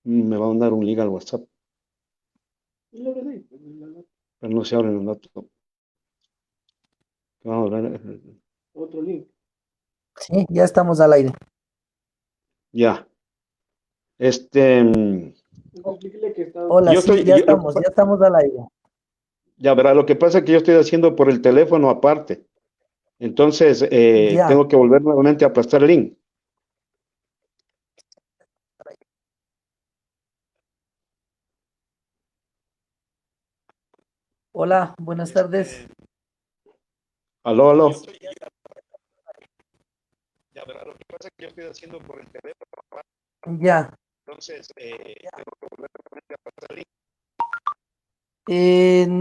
Me va a mandar un link al WhatsApp, pero no se abre en el laptop. Vamos a ver. Sí, ya estamos al aire. Ya. Este, Hola, yo sí, estoy, ya estamos al aire. ya verá, lo que pasa es que yo estoy haciendo por el teléfono aparte. Entonces, Ya. tengo que volver nuevamente a aplastar el link. Hola, buenas tardes. Aló, aló. Ya verá, lo que pasa es que yo estoy haciendo por el teléfono. Ya. Entonces, tengo que volver nuevamente a aplastar el link.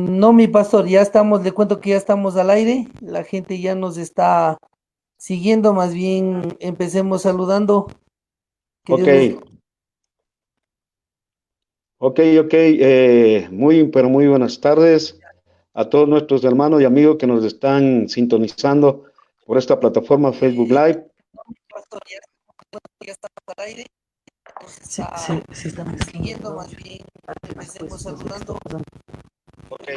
No, mi pastor, ya estamos, le cuento que ya estamos al aire. La gente ya nos está siguiendo, más bien empecemos saludando. Que Ok, Dios les... ok. Muy, pero muy buenas tardes a todos nuestros hermanos y amigos que nos están sintonizando por esta plataforma Facebook Live. Pastor, ya estamos al aire. Se están siguiendo, más bien empecemos saludando. Ok,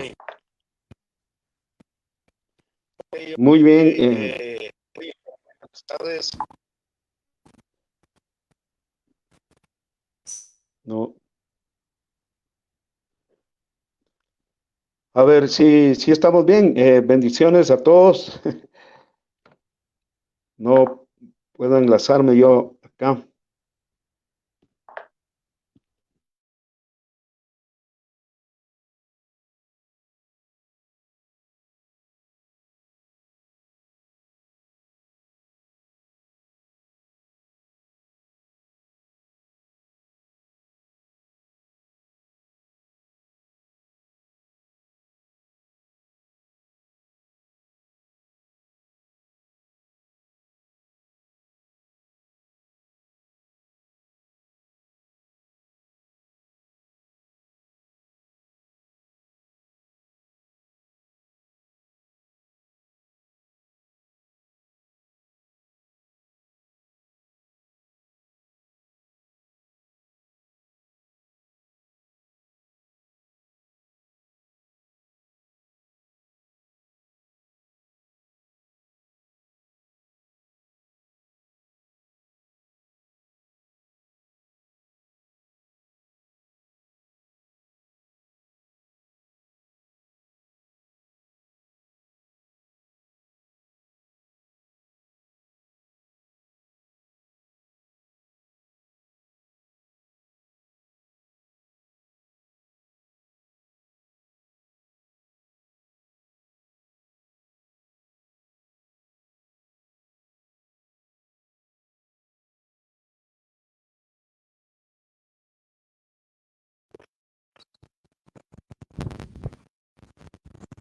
muy bien. Muy buenas tardes. No, a ver si estamos bien. Bendiciones a todos. No puedo enlazarme yo acá.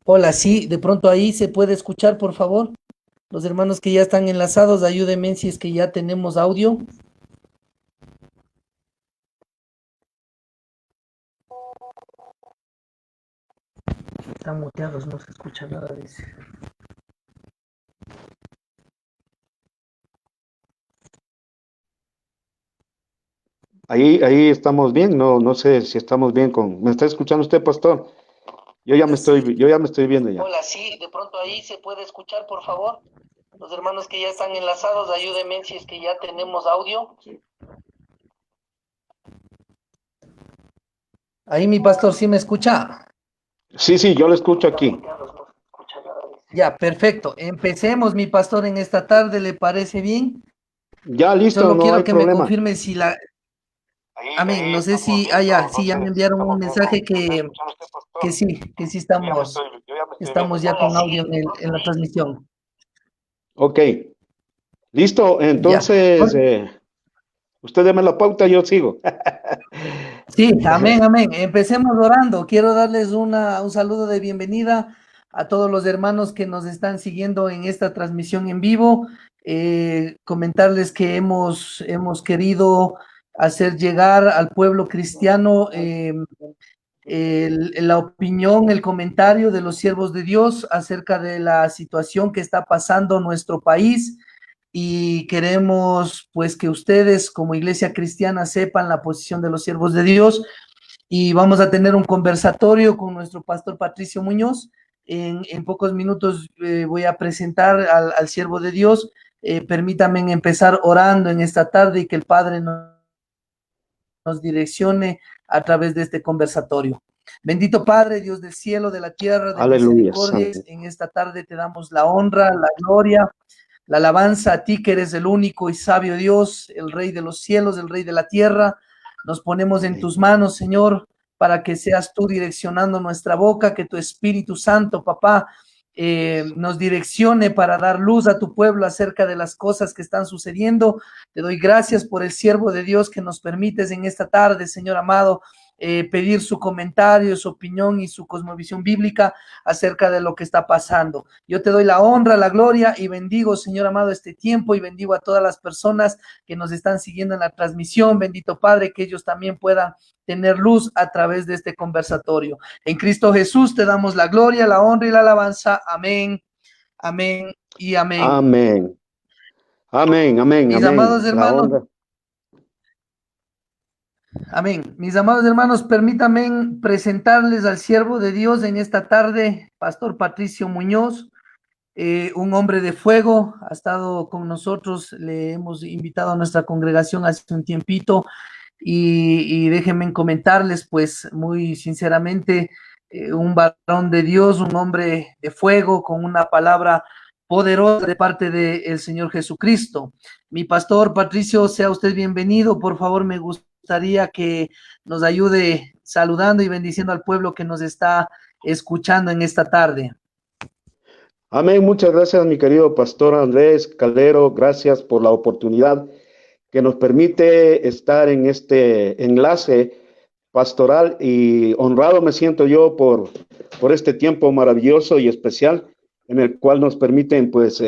Hola, sí, de pronto ahí se puede escuchar, por favor. Los hermanos que ya están enlazados, ayúdenme si es que ya tenemos audio. Están muteados, no se escucha nada, dice. Ahí estamos bien. No sé si estamos bien con. ¿Me está escuchando usted, pastor? Yo ya me estoy viendo ya. Hola, sí, de pronto ahí se puede escuchar, por favor. Los hermanos que ya están enlazados, ayúdenme si es que ya tenemos audio. Ahí mi pastor sí me escucha. Sí, yo lo escucho aquí. Ya, perfecto. Empecemos, mi pastor, en esta tarde, ¿le parece bien? Ya, listo, Solo no hay quiero que me problema. confirme si la... Amén. Ahí No sé estamos si... bien. Ah, ya, No sí, ya sé me si enviaron un estamos bien con. mensaje ¿Me está escuchando usted, pastor? que sí Yo ya me estoy viendo estamos ya. ya con audio en la transmisión. Ok, listo. Ya. Entonces, usted deme la pauta, yo sigo. Sí, amén, amén. Empecemos orando. Quiero darles un saludo de bienvenida a todos los hermanos que nos están siguiendo en esta transmisión en vivo. Comentarles que hemos querido hacer llegar al pueblo cristiano la opinión, el comentario de los siervos de Dios acerca de la situación que está pasando en nuestro país. y queremos pues que ustedes como iglesia cristiana sepan la posición de los siervos de Dios y vamos a tener un conversatorio con nuestro pastor Patricio Muñoz. En pocos minutos voy a presentar al siervo de Dios. Permítanme empezar orando en esta tarde y que el Padre nos direccione a través de este conversatorio. Bendito Padre, Dios del cielo, de la tierra, de Aleluya, misericordias, Santo. en esta tarde te damos la honra, la gloria, la alabanza a ti que eres el único y sabio Dios, el Rey de los cielos, el Rey de la tierra. Nos ponemos en tus manos, Señor, para que seas tú direccionando nuestra boca, que tu Espíritu Santo, papá, nos direccione para dar luz a tu pueblo acerca de las cosas que están sucediendo. Te doy gracias por el siervo de Dios que nos permites en esta tarde, Señor amado, pedir su comentario, su opinión y su cosmovisión bíblica acerca de lo que está pasando. Yo te doy la honra, la gloria y bendigo, Señor amado, este tiempo y bendigo a todas las personas que nos están siguiendo en la transmisión. Bendito Padre, que ellos también puedan tener luz a través de este conversatorio. En Cristo Jesús te damos la gloria, la honra y la alabanza. Amén, amén y amén. Amén. Amén, amén, Mis amén. amados La hermanos, honra. amén. Mis amados hermanos, permítanme presentarles al siervo de Dios en esta tarde, Pastor Patricio Muñoz, un hombre de fuego, ha estado con nosotros, le hemos invitado a nuestra congregación hace un tiempito y déjenme comentarles, pues muy sinceramente, un varón de Dios, un hombre de fuego con una palabra poderosa de parte del Señor Jesucristo. Mi pastor Patricio, sea usted bienvenido. Por favor, me gustaría que nos ayude saludando y bendiciendo al pueblo que nos está escuchando en esta tarde. Amén. Muchas gracias, mi querido pastor Andrés Caldero. Gracias por la oportunidad que nos permite estar en este enlace pastoral y honrado me siento yo por este tiempo maravilloso y especial en el cual nos permiten pues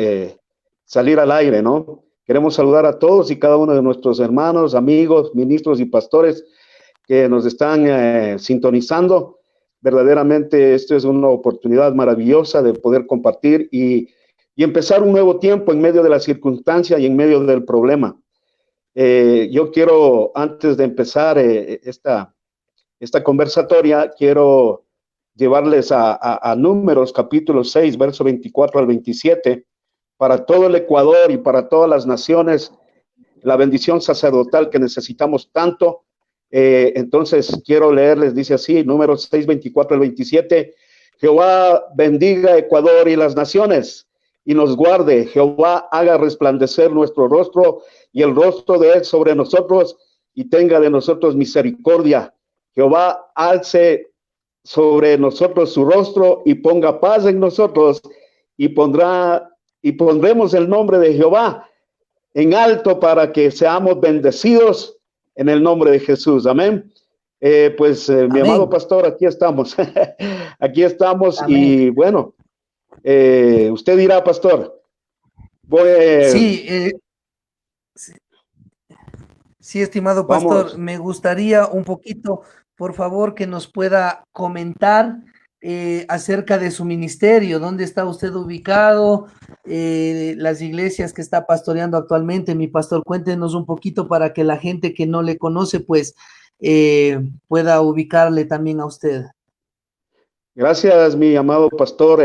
salir al aire, ¿no? Queremos saludar a todos y cada uno de nuestros hermanos, amigos, ministros y pastores que nos están sintonizando. Verdaderamente esto es una oportunidad maravillosa de poder compartir y empezar un nuevo tiempo en medio de la circunstancia y en medio del problema. Yo quiero, antes de empezar esta conversatoria, quiero llevarles a Números capítulo 6, verso 24 al 27, para todo el Ecuador y para todas las naciones, la bendición sacerdotal que necesitamos tanto. Entonces quiero leerles, dice así, Números 6, 24 al 27, Jehová bendiga Ecuador y las naciones y nos guarde, Jehová haga resplandecer nuestro rostro y el rostro de él sobre nosotros y tenga de nosotros misericordia. Jehová alce sobre nosotros su rostro y ponga paz en nosotros y pondremos el nombre de Jehová en alto para que seamos bendecidos en el nombre de Jesús. Amén. Amén. Mi amado pastor, aquí estamos. Aquí estamos. Amén. Y bueno, usted dirá, pastor. Sí, estimado pastor, me gustaría un poquito, por favor, que nos pueda comentar acerca de su ministerio, dónde está usted ubicado, las iglesias que está pastoreando actualmente. Mi pastor, cuéntenos un poquito para que la gente que no le conoce, pues, pueda ubicarle también a usted. Gracias, mi amado pastor.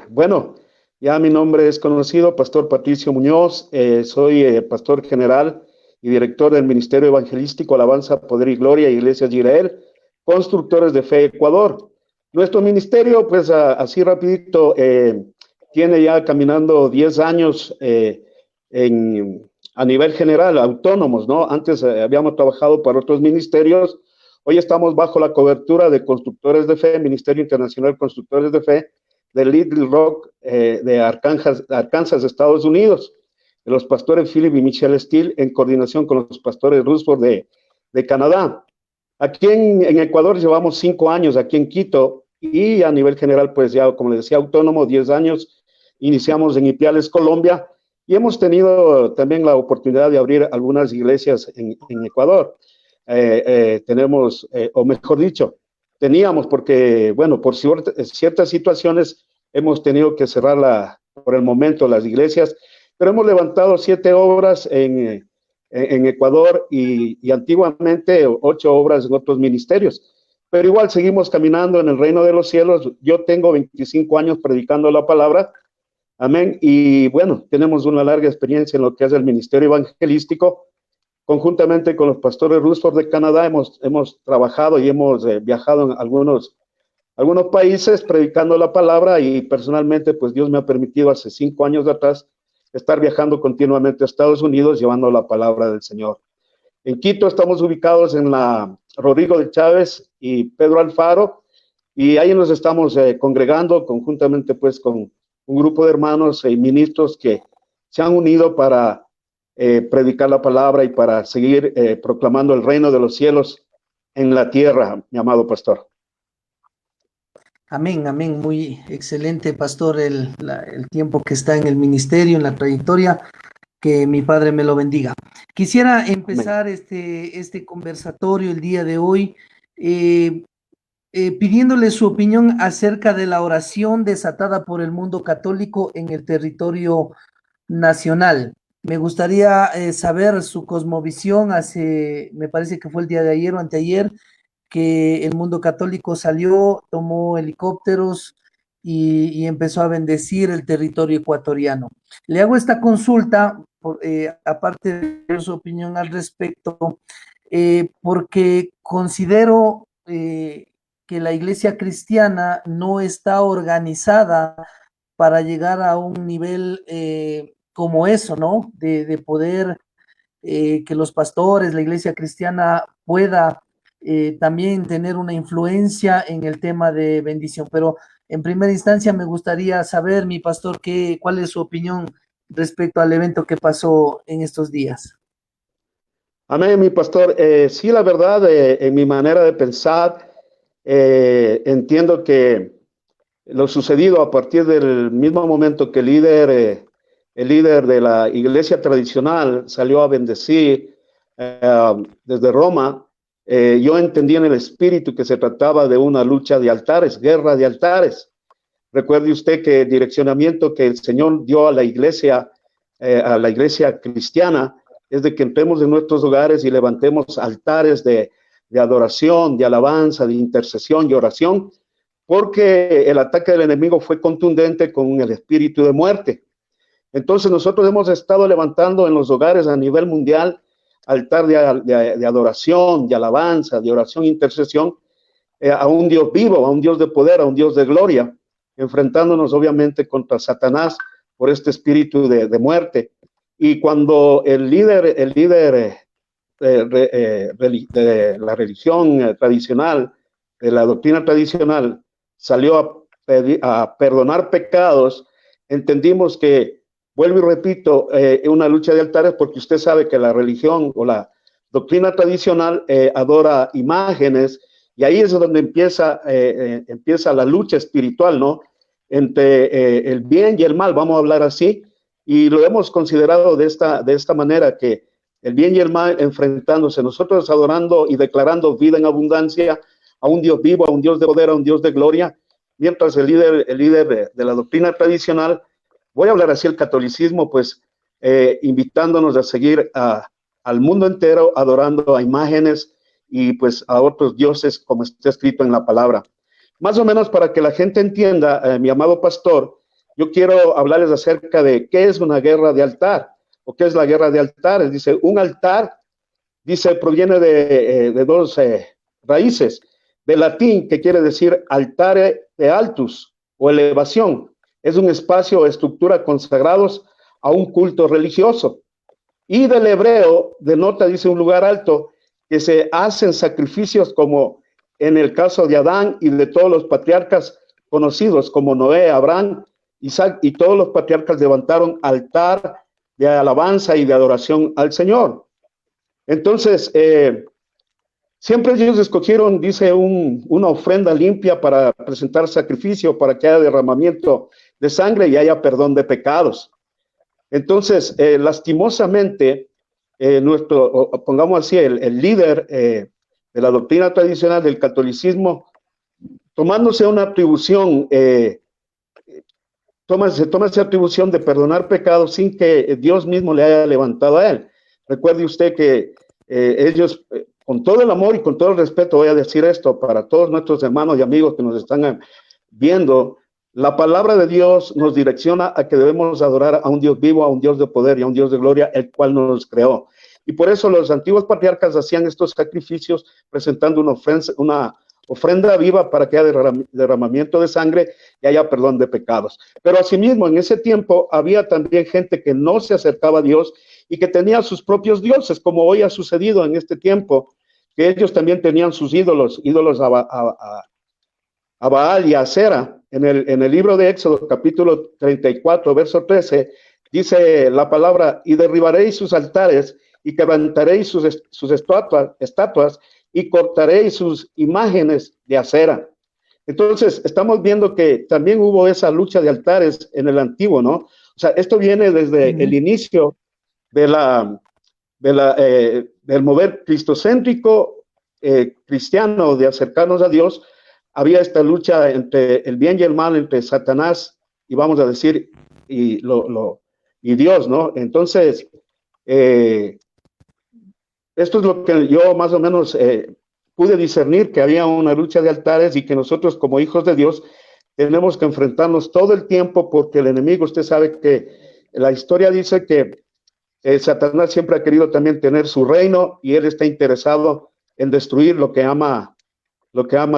Bueno, ya mi nombre es conocido, Pastor Patricio Muñoz, soy pastor general y director del Ministerio Evangelístico Alabanza, Poder y Gloria, Iglesias de Israel, Constructores de Fe Ecuador. Nuestro ministerio, pues así rapidito, tiene ya caminando 10 años a nivel general, autónomos, ¿no? Antes habíamos trabajado para otros ministerios. Hoy estamos bajo la cobertura de Constructores de Fe, Ministerio Internacional Constructores de Fe, de Little Rock, de Arkansas, Estados Unidos, de los pastores Philip y Michelle Steele, en coordinación con los pastores Rusford de Canadá. Aquí en Ecuador llevamos 5 años, aquí en Quito, y a nivel general, pues ya, como les decía, autónomo, 10 años. Iniciamos en Ipiales, Colombia, y hemos tenido también la oportunidad de abrir algunas iglesias en Ecuador. Tenemos, o mejor dicho, teníamos, porque, bueno, por ciertas situaciones hemos tenido que cerrar por el momento las iglesias, pero hemos levantado 7 obras en Ecuador y antiguamente 8 obras en otros ministerios. Pero igual seguimos caminando en el reino de los cielos. Yo tengo 25 años predicando la palabra. Amén. Y bueno, tenemos una larga experiencia en lo que es el ministerio evangelístico. Conjuntamente con los pastores Rusford de Canadá hemos trabajado y hemos viajado en algunos países predicando la palabra, y personalmente pues Dios me ha permitido hace 5 años atrás estar viajando continuamente a Estados Unidos llevando la palabra del Señor. En Quito estamos ubicados en la Rodrigo de Chávez y Pedro Alfaro, y ahí nos estamos congregando conjuntamente pues con un grupo de hermanos y ministros que se han unido para predicar la palabra y para seguir proclamando el reino de los cielos en la tierra, mi amado pastor. Amén, amén. Muy excelente, pastor, el tiempo que está en el ministerio, en la trayectoria. Que mi Padre me lo bendiga. Quisiera empezar este conversatorio el día de hoy pidiéndole su opinión acerca de la oración desatada por el mundo católico en el territorio nacional. Me gustaría saber su cosmovisión. Me parece que fue el día de ayer o anteayer, que el mundo católico salió, tomó helicópteros y empezó a bendecir el territorio ecuatoriano. Le hago esta consulta, aparte de ver su opinión al respecto, porque considero que la iglesia cristiana no está organizada para llegar a un nivel como eso, ¿no? De poder que los pastores, la iglesia cristiana pueda también tener una influencia en el tema de bendición. Pero en primera instancia me gustaría saber, mi pastor, cuál es su opinión respecto al evento que pasó en estos días. Amén, mi pastor. Sí, la verdad, en mi manera de pensar, entiendo que lo sucedido a partir del mismo momento que el líder de la iglesia tradicional salió a bendecir desde Roma, yo entendí en el espíritu que se trataba de una lucha de altares, guerra de altares. Recuerde usted que el direccionamiento que el Señor dio a la iglesia cristiana, es de que entremos en nuestros hogares y levantemos altares de adoración, de alabanza, de intercesión y oración, porque el ataque del enemigo fue contundente con el espíritu de muerte. Entonces nosotros hemos estado levantando en los hogares a nivel mundial altar de adoración, de alabanza, de oración e intercesión a un Dios vivo, a un Dios de poder, a un Dios de gloria, enfrentándonos obviamente contra Satanás por este espíritu de muerte. Y cuando el líder de la religión tradicional, de la doctrina tradicional, salió a perdonar pecados, entendimos que, vuelvo y repito, una lucha de altares, porque usted sabe que la religión o la doctrina tradicional adora imágenes, y ahí es donde empieza la lucha espiritual, ¿no? Entre el bien y el mal, vamos a hablar así, y lo hemos considerado de esta manera, que el bien y el mal enfrentándose, nosotros adorando y declarando vida en abundancia a un Dios vivo, a un Dios de poder, a un Dios de gloria, mientras el líder de la doctrina tradicional, voy a hablar así, el catolicismo, pues invitándonos a seguir al mundo entero adorando a imágenes y pues a otros dioses, como está escrito en la palabra. Más o menos para que la gente entienda, mi amado pastor, yo quiero hablarles acerca de qué es una guerra de altar, o qué es la guerra de altares. Dice, un altar, proviene de dos raíces, de latín, que quiere decir altare de altus, o elevación. Es un espacio o estructura consagrados a un culto religioso. Y del hebreo denota, dice, un lugar alto, que se hacen sacrificios, como en el caso de Adán y de todos los patriarcas conocidos, como Noé, Abraham, Isaac, y todos los patriarcas levantaron altar de alabanza y de adoración al Señor. Entonces, siempre ellos escogieron, dice, una ofrenda limpia para presentar sacrificio, para que haya derramamiento de sangre y haya perdón de pecados. Entonces, lastimosamente, pongamos así, el líder de la doctrina tradicional del catolicismo, tomándose una atribución se toma esa atribución de perdonar pecados sin que Dios mismo le haya levantado a él. Recuerde usted que ellos, con todo el amor y con todo el respeto, voy a decir esto para todos nuestros hermanos y amigos que nos están viendo, la palabra de Dios nos direcciona a que debemos adorar a un Dios vivo, a un Dios de poder y a un Dios de gloria, el cual nos creó. Y por eso los antiguos patriarcas hacían estos sacrificios presentando una ofrenda viva para que haya derramamiento de sangre y haya perdón de pecados. Pero asimismo, en ese tiempo había también gente que no se acercaba a Dios y que tenía sus propios dioses, como hoy ha sucedido en este tiempo, que ellos también tenían sus ídolos a Baal y a Acera. En el libro de Éxodo, capítulo 34, verso 13, dice la palabra, y derribaréis sus altares y quebrantaréis sus estatuas y cortaréis sus imágenes de acera. Entonces, estamos viendo que también hubo esa lucha de altares en el antiguo, ¿no? O sea, esto viene desde el inicio del mover cristocéntrico cristiano de acercarnos a Dios. Había esta lucha entre el bien y el mal, entre Satanás y vamos a decir, y Dios, ¿no? Entonces, esto es lo que yo más o menos pude discernir, que había una lucha de altares y que nosotros como hijos de Dios tenemos que enfrentarnos todo el tiempo porque el enemigo, usted sabe que la historia dice que Satanás siempre ha querido también tener su reino y él está interesado en destruir lo que ama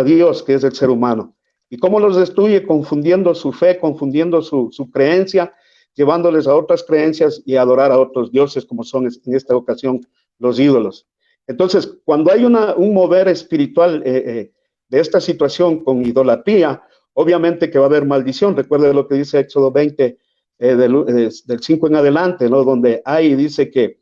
Dios, que es el ser humano. ¿Y cómo los destruye? Confundiendo su fe, confundiendo su creencia, llevándoles a otras creencias y a adorar a otros dioses, como son en esta ocasión los ídolos. Entonces, cuando hay un mover espiritual de esta situación con idolatría, obviamente que va a haber maldición. Recuerde lo que dice Éxodo 20, del 5 en adelante, ¿no? Donde ahí dice que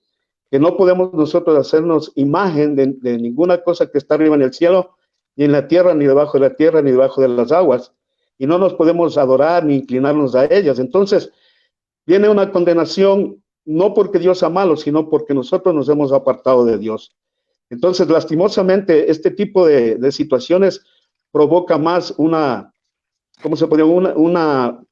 no podemos nosotros hacernos imagen de ninguna cosa que está arriba en el cielo, ni en la tierra, ni debajo de la tierra, ni debajo de las aguas, y no nos podemos adorar ni inclinarnos a ellas. Entonces, viene una condenación, no porque Dios sea malo, sino porque nosotros nos hemos apartado de Dios. Entonces, lastimosamente, este tipo de situaciones provoca más una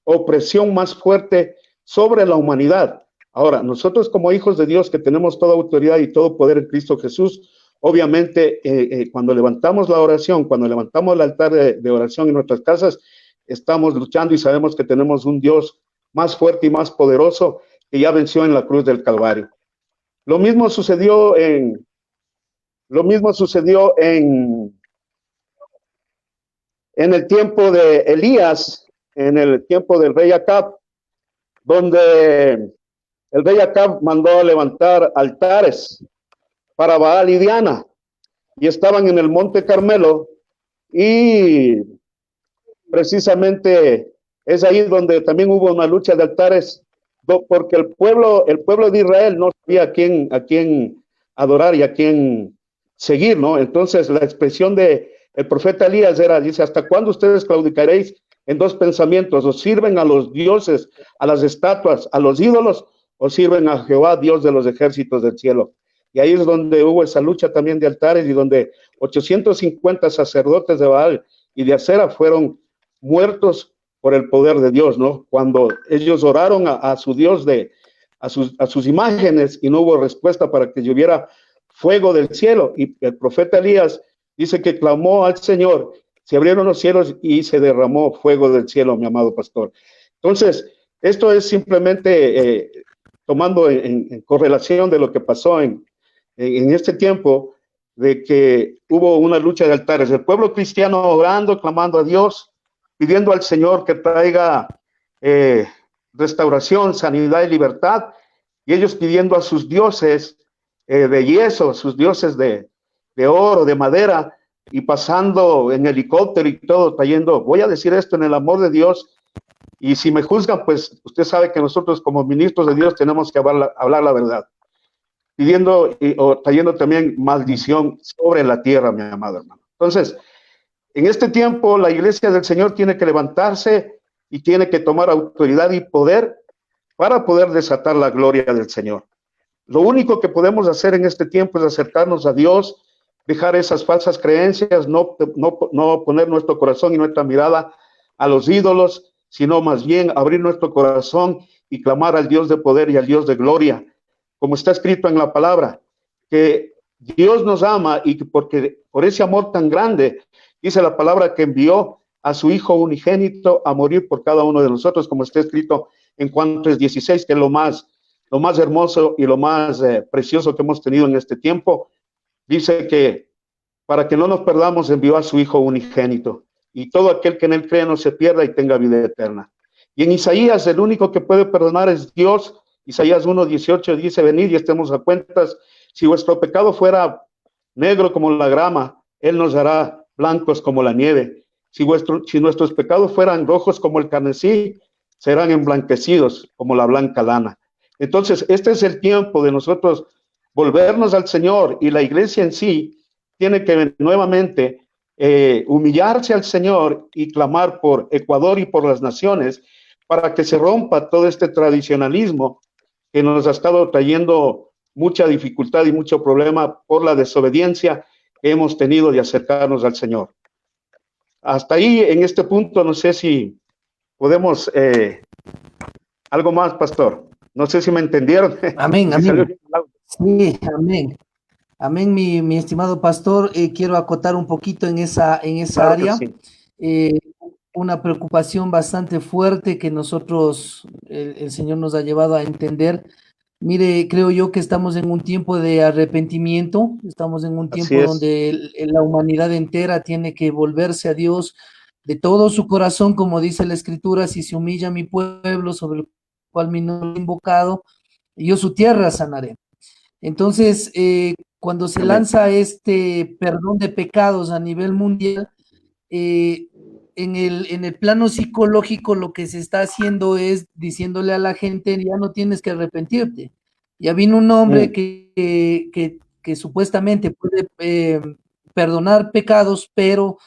opresión más fuerte sobre la humanidad. Ahora, nosotros como hijos de Dios que tenemos toda autoridad y todo poder en Cristo Jesús, obviamente cuando levantamos la oración, cuando levantamos el altar de oración en nuestras casas, estamos luchando y sabemos que tenemos un Dios más fuerte y más poderoso que ya venció en la cruz del Calvario. Lo mismo sucedió en el tiempo de Elías, en el tiempo del rey Acab, donde el rey Acab mandó a levantar altares para Baal y Diana, y estaban en el Monte Carmelo, y precisamente es ahí donde también hubo una lucha de altares, porque el pueblo de Israel no sabía a quién adorar y a quién seguir, ¿no? Entonces la expresión de el profeta Elías dice, ¿hasta cuándo ustedes claudicaréis en dos pensamientos? ¿O sirven a los dioses, a las estatuas, a los ídolos, o sirven a Jehová, Dios de los ejércitos del cielo? Y ahí es donde hubo esa lucha también de altares y donde 850 sacerdotes de Baal y de Acera fueron muertos por el poder de Dios, ¿no? Cuando ellos oraron a su Dios, a sus imágenes, y no hubo respuesta para que lloviera fuego del cielo. Y el profeta Elías dice que clamó al Señor, se abrieron los cielos y se derramó fuego del cielo, mi amado pastor. Entonces, esto es simplemente tomando en correlación de lo que pasó en este tiempo, de que hubo una lucha de altares. El pueblo cristiano orando, clamando a Dios, pidiendo al Señor que traiga restauración, sanidad y libertad, y ellos pidiendo a sus dioses de yeso, sus dioses de oro, de madera, y pasando en helicóptero y todo, trayendo, voy a decir esto en el amor de Dios, y si me juzgan, pues usted sabe que nosotros como ministros de Dios tenemos que hablar la verdad, pidiendo o trayendo también maldición sobre la tierra, mi amado hermano. Entonces, en este tiempo la iglesia del Señor tiene que levantarse y tiene que tomar autoridad y poder para poder desatar la gloria del Señor. Lo único que podemos hacer en este tiempo es acercarnos a Dios, dejar esas falsas creencias, no poner nuestro corazón y nuestra mirada a los ídolos sino más bien abrir nuestro corazón y clamar al Dios de poder y al Dios de gloria, como está escrito en la palabra, que Dios nos ama y que porque por ese amor tan grande, dice la palabra que envió a su Hijo unigénito a morir por cada uno de nosotros, como está escrito en Juan 3:16, que es lo más hermoso y lo más precioso que hemos tenido en este tiempo. Dice que para que no nos perdamos, envió a su Hijo unigénito, y todo aquel que en él cree no se pierda y tenga vida eterna. Y en Isaías, el único que puede perdonar es Dios. Isaías 1:18 dice: venid y estemos a cuentas. Si vuestro pecado fuera negro como la grama, él nos hará blancos como la nieve. Si nuestros pecados fueran rojos como el carmesí, serán emblanquecidos como la blanca lana. Entonces, este es el tiempo de nosotros volvernos al Señor, y la iglesia en sí tiene que nuevamente humillarse al Señor y clamar por Ecuador y por las naciones para que se rompa todo este tradicionalismo que nos ha estado trayendo mucha dificultad y mucho problema por la desobediencia que hemos tenido de acercarnos al Señor. Hasta ahí, en este punto, no sé si podemos algo más, pastor. No sé si me entendieron. Amén, amén. Sí, amén. Amén, mi estimado pastor. Quiero acotar un poquito en esa Claro área. sí. Una preocupación bastante fuerte que nosotros, el Señor nos ha llevado a entender. Mire, creo yo que estamos en un tiempo de arrepentimiento, estamos en un Así tiempo es. donde la humanidad entera tiene que volverse a Dios de todo su corazón, como dice la Escritura: si se humilla mi pueblo, sobre el cual mi nombre he invocado, y yo su tierra sanaré. Entonces, cuando se Amén. lanza este perdón de pecados a nivel mundial, en el plano psicológico lo que se está haciendo es diciéndole a la gente: ya no tienes que arrepentirte. Ya vino un hombre que supuestamente puede perdonar pecados, pero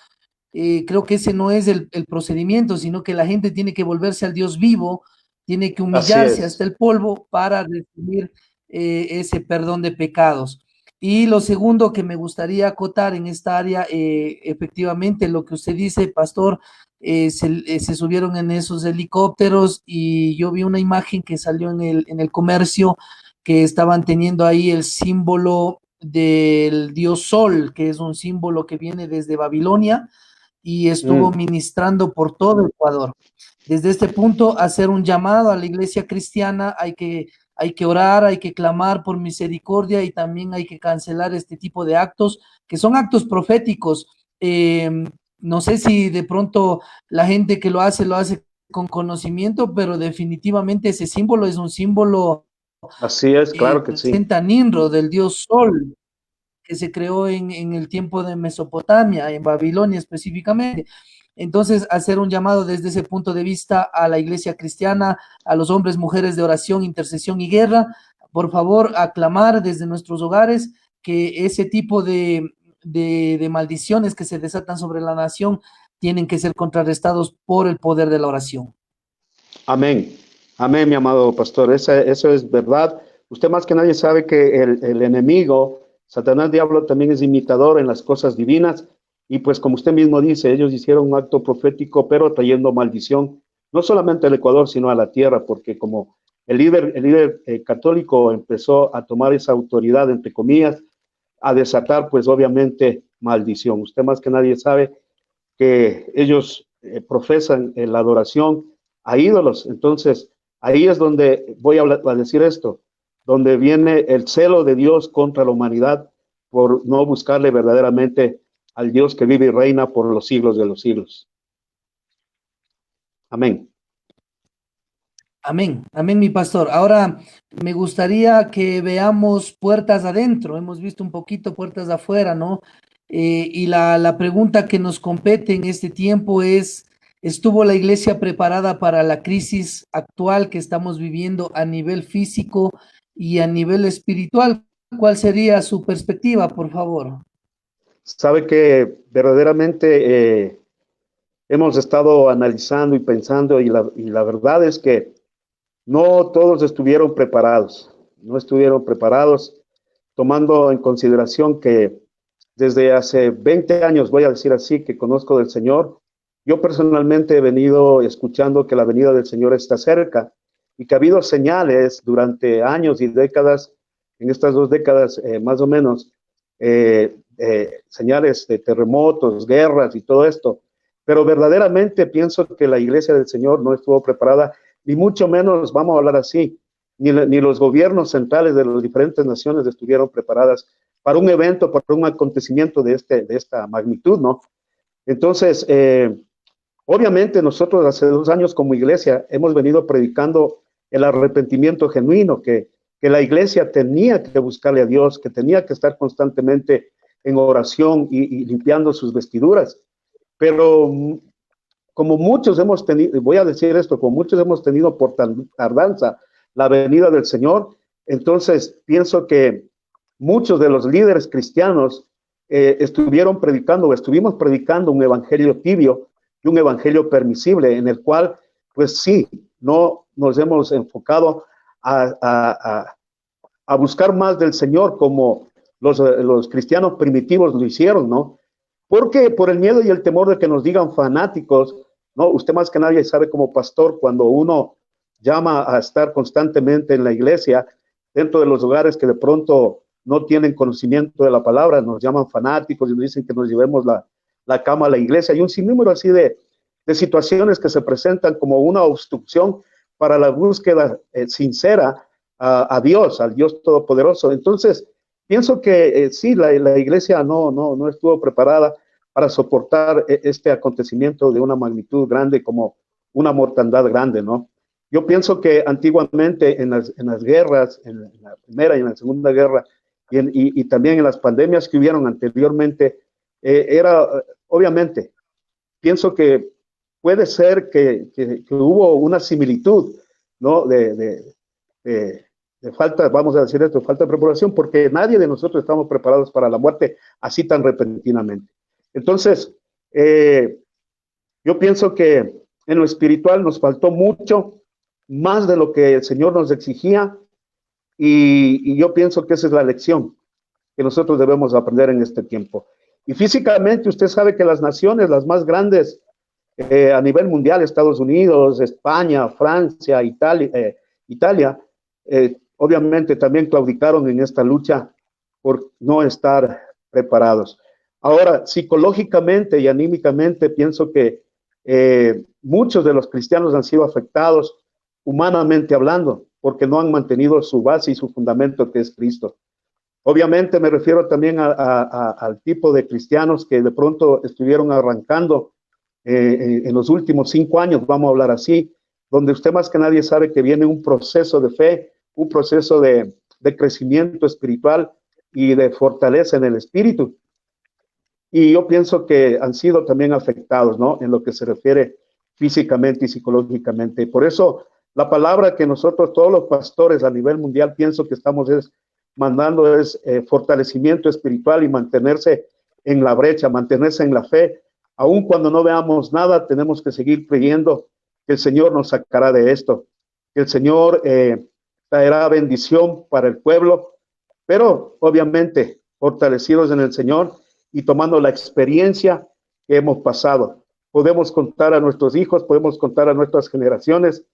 creo que ese no es el procedimiento, sino que la gente tiene que volverse al Dios vivo, tiene que Así humillarse hasta es. el polvo para recibir ese perdón de pecados. Y lo segundo que me gustaría acotar en esta área, efectivamente, lo que usted dice, pastor, se subieron en esos helicópteros y yo vi una imagen que salió en el comercio, que estaban teniendo ahí el símbolo del dios Sol, que es un símbolo que viene desde Babilonia, y estuvo ministrando por todo Ecuador. Desde este punto, hacer un llamado a la iglesia cristiana: hay que orar, hay que clamar por misericordia, y también hay que cancelar este tipo de actos, que son actos proféticos. No sé si de pronto la gente que lo hace con conocimiento, pero definitivamente ese símbolo es un símbolo Así es, que claro que sí. presenta a Nimrod, del dios Sol, que se creó en el tiempo de Mesopotamia, en Babilonia específicamente. Entonces, hacer un llamado desde ese punto de vista a la iglesia cristiana, a los hombres, mujeres de oración, intercesión y guerra: por favor, aclamar desde nuestros hogares que ese tipo de maldiciones que se desatan sobre la nación tienen que ser contrarrestados por el poder de la oración. Amén. Amén, mi amado pastor. Eso es verdad. Usted más que nadie sabe que el enemigo, Satanás Diablo, también es imitador en las cosas divinas. Y pues como usted mismo dice, ellos hicieron un acto profético, pero trayendo maldición, no solamente al Ecuador, sino a la tierra, porque como el líder católico empezó a tomar esa autoridad, entre comillas, a desatar, pues obviamente, maldición. Usted más que nadie sabe que ellos profesan la adoración a ídolos. Entonces, ahí es donde voy a decir esto, donde viene el celo de Dios contra la humanidad por no buscarle verdaderamente al Dios que vive y reina por los siglos de los siglos. Amén. Amén, amén, mi pastor. Ahora me gustaría que veamos puertas adentro. Hemos visto un poquito puertas afuera, ¿no? Y la pregunta que nos compete en este tiempo es: ¿estuvo la iglesia preparada para la crisis actual que estamos viviendo a nivel físico y a nivel espiritual? ¿Cuál sería su perspectiva, por favor? Sabe que verdaderamente hemos estado analizando y pensando, y la verdad es que no todos estuvieron preparados, no estuvieron preparados, tomando en consideración que desde hace 20 años, voy a decir así, que conozco del Señor, Yo personalmente he venido escuchando que la venida del Señor está cerca y que ha habido señales durante años y décadas, en estas 2 décadas más o menos, señales de terremotos, guerras y todo esto. Pero verdaderamente pienso que la iglesia del Señor no estuvo preparada, ni mucho menos, vamos a hablar así, ni los gobiernos centrales de las diferentes naciones estuvieron preparadas para un evento, para un acontecimiento de esta magnitud, ¿no? Entonces, obviamente nosotros hace 2 años como iglesia hemos venido predicando el arrepentimiento genuino, que la iglesia tenía que buscarle a Dios, que tenía que estar constantemente en oración y limpiando sus vestiduras. Pero como muchos hemos tenido, voy a decir esto, como muchos hemos tenido por tardanza la venida del Señor, entonces pienso que muchos de los líderes cristianos estuvimos predicando un evangelio tibio y un evangelio permisible, en el cual, pues sí, no nos hemos enfocado a buscar más del Señor como los cristianos primitivos lo hicieron, ¿no? Porque por el miedo y el temor de que nos digan fanáticos, ¿no? Usted más que nadie sabe como pastor, cuando uno llama a estar constantemente en la iglesia, dentro de los hogares que de pronto no tienen conocimiento de la palabra, nos llaman fanáticos y nos dicen que nos llevemos la cama a la iglesia. Hay un sinnúmero así de situaciones que se presentan como una obstrucción para la búsqueda sincera a Dios, al Dios Todopoderoso. Entonces, pienso que sí, la iglesia no estuvo preparada para soportar este acontecimiento de una magnitud grande como una mortandad grande, ¿no? Yo pienso que antiguamente en las guerras, en la Primera y en la Segunda Guerra, y también en las pandemias que hubieron anteriormente, obviamente, pienso que puede ser que hubo una similitud, ¿no? De falta, vamos a decir esto, falta de preparación, porque nadie de nosotros estamos preparados para la muerte así tan repentinamente. Entonces, yo pienso que en lo espiritual nos faltó mucho, más de lo que el Señor nos exigía, y yo pienso que esa es la lección que nosotros debemos aprender en este tiempo. Y físicamente usted sabe que las naciones, las más grandes a nivel mundial, Estados Unidos, España, Francia, Italia, obviamente también claudicaron en esta lucha por no estar preparados. Ahora, psicológicamente y anímicamente, pienso que muchos de los cristianos han sido afectados humanamente hablando, porque no han mantenido su base y su fundamento, que es Cristo. Obviamente me refiero también al tipo de cristianos que de pronto estuvieron arrancando en los últimos 5 años, vamos a hablar así, donde usted más que nadie sabe que viene un proceso de fe, un proceso de crecimiento espiritual y de fortaleza en el espíritu. Y yo pienso que han sido también afectados, ¿no? En lo que se refiere físicamente y psicológicamente. Por eso la palabra que nosotros, todos los pastores a nivel mundial, pienso que estamos mandando es fortalecimiento espiritual y mantenerse en la brecha, mantenerse en la fe. Aun cuando no veamos nada, tenemos que seguir creyendo que el Señor nos sacará de esto, que el Señor traerá bendición para el pueblo, pero obviamente fortalecidos en el Señor y tomando la experiencia que hemos pasado. Podemos contar a nuestros hijos, podemos contar a nuestras generaciones,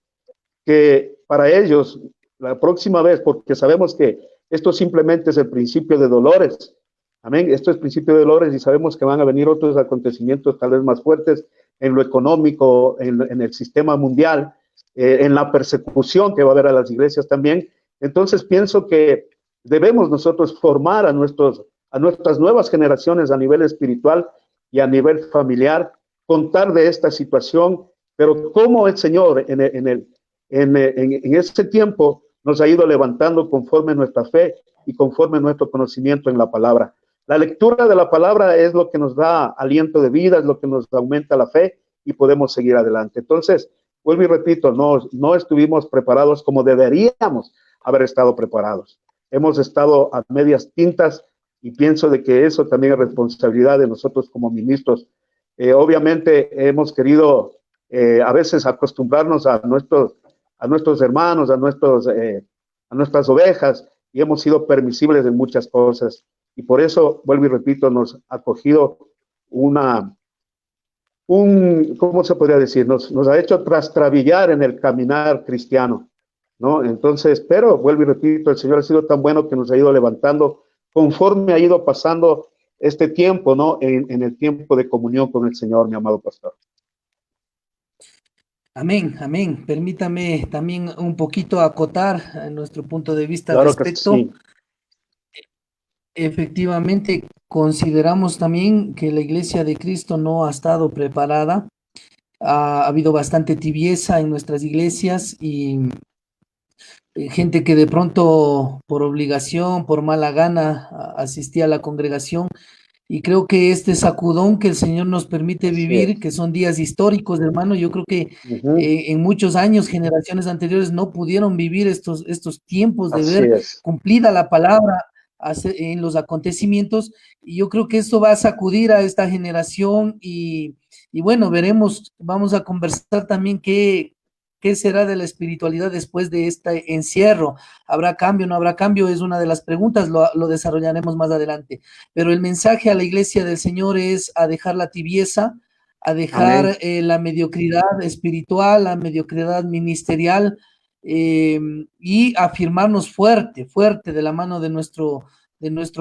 que para ellos, la próxima vez, porque sabemos que esto simplemente es el principio de dolores, amén, esto es principio de dolores y sabemos que van a venir otros acontecimientos tal vez más fuertes en lo económico, en el sistema mundial, en la persecución que va a haber a las iglesias también. Entonces pienso que debemos nosotros formar a nuestras nuevas generaciones a nivel espiritual y a nivel familiar, contar de esta situación, pero cómo el Señor en ese tiempo nos ha ido levantando conforme nuestra fe y conforme nuestro conocimiento en la palabra. La lectura de la palabra es lo que nos da aliento de vida, es lo que nos aumenta la fe y podemos seguir adelante. Entonces, vuelvo y repito, no estuvimos preparados como deberíamos haber estado preparados. Hemos estado a medias tintas y pienso de que eso también es responsabilidad de nosotros como ministros. Obviamente hemos querido a veces acostumbrarnos a nuestros hermanos, a nuestras ovejas, y hemos sido permisibles en muchas cosas. Y por eso, vuelvo y repito, nos ha cogido un ¿cómo se podría decir? Nos ha hecho trastrabillar en el caminar cristiano, ¿no? Entonces, pero vuelvo y repito, el Señor ha sido tan bueno que nos ha ido levantando conforme ha ido pasando este tiempo, ¿no? En el tiempo de comunión con el Señor, mi amado pastor. Amén, amén. Permítame también un poquito acotar nuestro punto de vista al Claro que respecto. sí. Efectivamente, consideramos también que la Iglesia de Cristo no ha estado preparada. Ha habido bastante tibieza en nuestras iglesias y gente que de pronto por obligación, por mala gana, asistía a la congregación. Y creo que este sacudón que el Señor nos permite Así vivir, es. que son días históricos, hermano, yo creo que Ujú. en muchos años, generaciones anteriores, no pudieron vivir estos tiempos de Así ver es. cumplida la palabra en los acontecimientos. Y yo creo que esto va a sacudir a esta generación y bueno, veremos, vamos a conversar también qué será de la espiritualidad después de este encierro. ¿Habrá cambio, no habrá cambio? Es una de las preguntas, lo desarrollaremos más adelante. Pero el mensaje a la iglesia del Señor es a dejar la tibieza, a dejar Amén. la mediocridad espiritual, la mediocridad ministerial y afirmarnos fuerte, fuerte de la mano de nuestro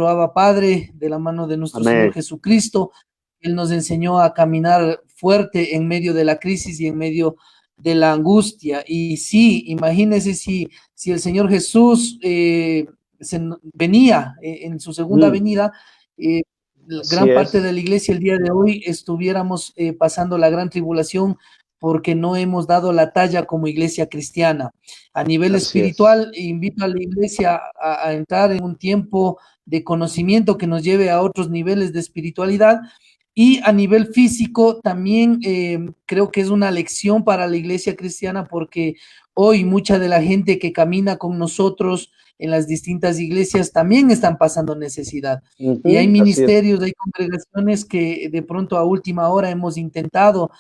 Abba Padre, de la mano de nuestro Señor Amén. Jesucristo. Él nos enseñó a caminar fuerte en medio de la crisis y en medio de la angustia. Y sí, imagínense si el Señor Jesús venía en su segunda Mm. venida, Así gran parte es. de la iglesia el día de hoy estuviéramos pasando la gran tribulación porque no hemos dado la talla como iglesia cristiana. A nivel Así es. espiritual, invito a la iglesia a entrar en un tiempo de conocimiento que nos lleve a otros niveles de espiritualidad. Y a nivel físico, también creo que es una lección para la iglesia cristiana porque hoy mucha de la gente que camina con nosotros en las distintas iglesias también están pasando necesidad. Y hay Ujú. Así es. ministerios, hay congregaciones que de pronto a última hora hemos intentado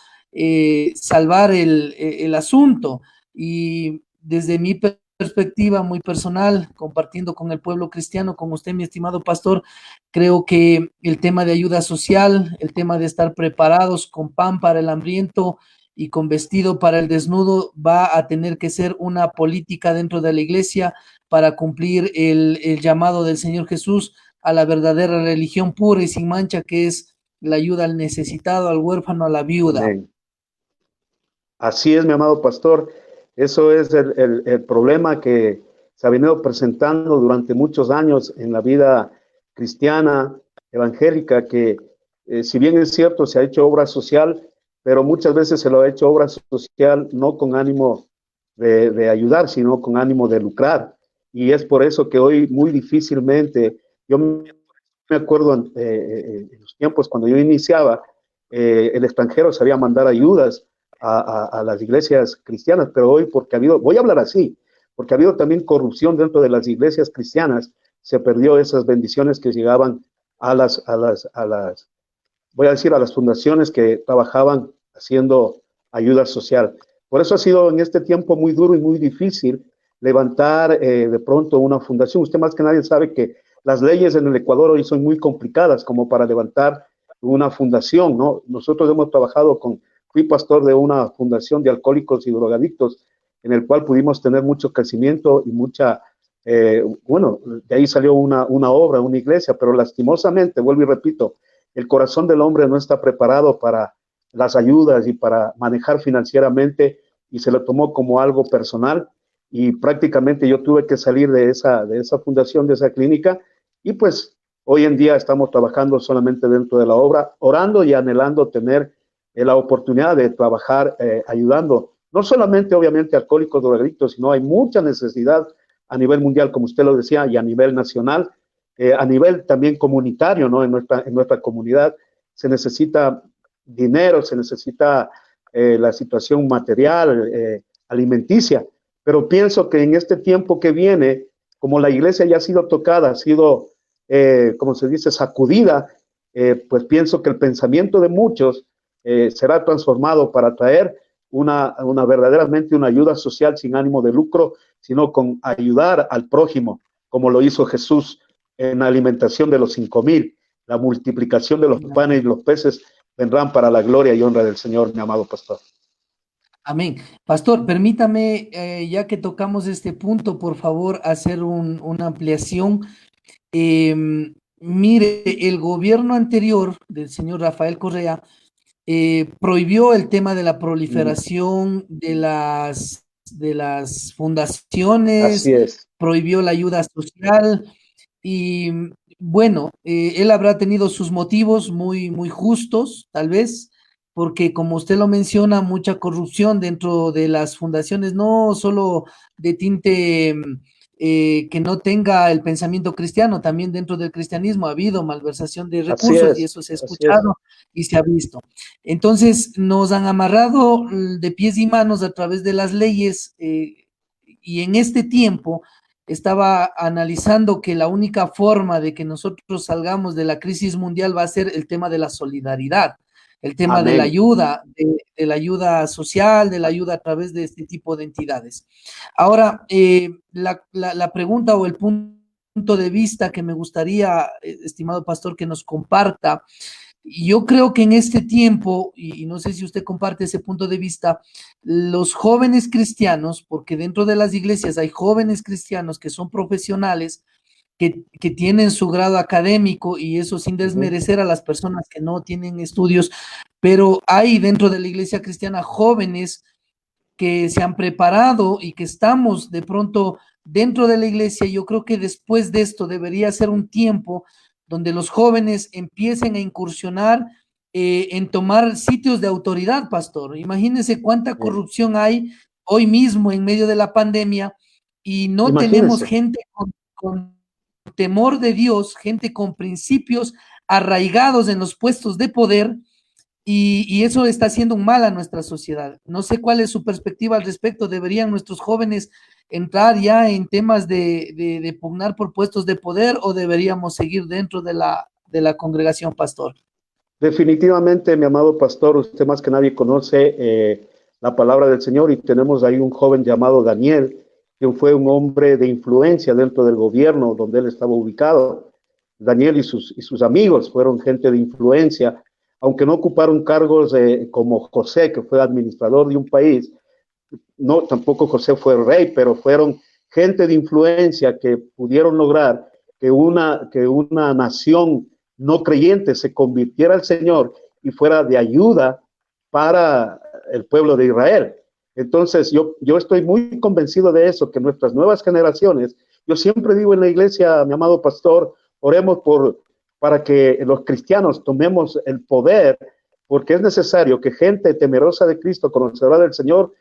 salvar el asunto. Y desde mi perspectiva muy personal, compartiendo con el pueblo cristiano, con usted, mi estimado pastor, creo que el tema de ayuda social, el tema de estar preparados con pan para el hambriento y con vestido para el desnudo va a tener que ser una política dentro de la iglesia para cumplir el llamado del Señor Jesús a la verdadera religión pura y sin mancha, que es la ayuda al necesitado, al huérfano, a la viuda. Amén. Así es, mi amado pastor. Eso es el problema que se ha venido presentando durante muchos años en la vida cristiana, evangélica, que si bien es cierto, se ha hecho obra social, pero muchas veces se lo ha hecho obra social no con ánimo de ayudar, sino con ánimo de lucrar. Y es por eso que hoy muy difícilmente, yo me acuerdo en los tiempos cuando yo iniciaba, el extranjero sabía mandar ayudas a las iglesias cristianas, pero hoy porque ha habido, voy a hablar así, porque ha habido también corrupción dentro de las iglesias cristianas, se perdió esas bendiciones que llegaban voy a decir, a las fundaciones que trabajaban haciendo ayuda social. Por eso ha sido en este tiempo muy duro y muy difícil levantar de pronto una fundación. Usted más que nadie sabe que las leyes en el Ecuador hoy son muy complicadas como para levantar una fundación, ¿no? Nosotros hemos trabajado fui pastor de una fundación de alcohólicos y drogadictos en el cual pudimos tener mucho crecimiento y bueno, de ahí salió una obra, una iglesia, pero lastimosamente, vuelvo y repito, el corazón del hombre no está preparado para las ayudas y para manejar financieramente y se lo tomó como algo personal y prácticamente yo tuve que salir de esa fundación, de esa clínica y pues hoy en día estamos trabajando solamente dentro de la obra, orando y anhelando tener la oportunidad de trabajar ayudando, no solamente obviamente alcohólicos, drogadictos, sino hay mucha necesidad a nivel mundial, como usted lo decía, y a nivel nacional, a nivel también comunitario, ¿no? En nuestra comunidad se necesita dinero, se necesita la situación material, alimenticia, pero pienso que en este tiempo que viene, como la iglesia ya ha sido tocada, ha sido, como se dice, sacudida, pues pienso que el pensamiento de muchos será transformado para traer verdaderamente una ayuda social sin ánimo de lucro, sino con ayudar al prójimo, como lo hizo Jesús en la alimentación de los 5,000, la multiplicación de los panes y los peces, vendrán para la gloria y honra del Señor, mi amado pastor. Amén. Pastor, permítame, ya que tocamos este punto, por favor, hacer una ampliación. Mire, el gobierno anterior del señor Rafael Correa prohibió el tema de la proliferación de las Así fundaciones, es. prohibió la ayuda social y bueno, él habrá tenido sus motivos muy justos, tal vez, porque como usted lo menciona, mucha corrupción dentro de las fundaciones, no solo de tinte que no tenga el pensamiento cristiano, también dentro del cristianismo ha habido malversación de Así recursos y es. eso se ha Así es. escuchado y se ha visto. Entonces, nos han amarrado de pies y manos a través de las leyes y en este tiempo estaba analizando que la única forma de que nosotros salgamos de la crisis mundial va a ser el tema de la solidaridad, el tema de la Amén. ayuda, de la ayuda social, de la ayuda a través de este tipo de entidades. Ahora, la pregunta o el punto de vista que me gustaría, estimado pastor, que nos comparta. Yo creo que en este tiempo, y no sé si usted comparte ese punto de vista, los jóvenes cristianos, porque dentro de las iglesias hay jóvenes cristianos que son profesionales, que tienen su grado académico y eso sin desmerecer a las personas que no tienen estudios, pero hay dentro de la iglesia cristiana jóvenes que se han preparado y que estamos de pronto dentro de la iglesia. Yo creo que después de esto debería ser un tiempo donde los jóvenes empiecen a incursionar en tomar sitios de autoridad, pastor. Imagínense cuánta Amén. corrupción hay hoy mismo en medio de la pandemia y no tenemos Imagínense. gente con temor de Dios, gente con principios arraigados en los puestos de poder y eso está haciendo un mal a nuestra sociedad. No sé cuál es su perspectiva al respecto. ¿Deberían nuestros jóvenes entrar ya en temas de pugnar por puestos de poder o deberíamos seguir dentro de la congregación, pastor? Definitivamente, mi amado pastor, usted más que nadie conoce la palabra del Señor y tenemos ahí un joven llamado Daniel, que fue un hombre de influencia dentro del gobierno donde él estaba ubicado. Daniel y sus amigos fueron gente de influencia, aunque no ocuparon cargos como José, que fue administrador de un país. No, tampoco José fue rey, pero fueron gente de influencia que pudieron lograr que una nación no creyente se convirtiera al Señor y fuera de ayuda para el pueblo de Israel. Entonces, yo estoy muy convencido de eso, que nuestras nuevas generaciones, yo siempre digo en la iglesia, mi amado pastor, oremos para que los cristianos tomemos el poder, porque es necesario que gente temerosa de Cristo, conocedora del Señor,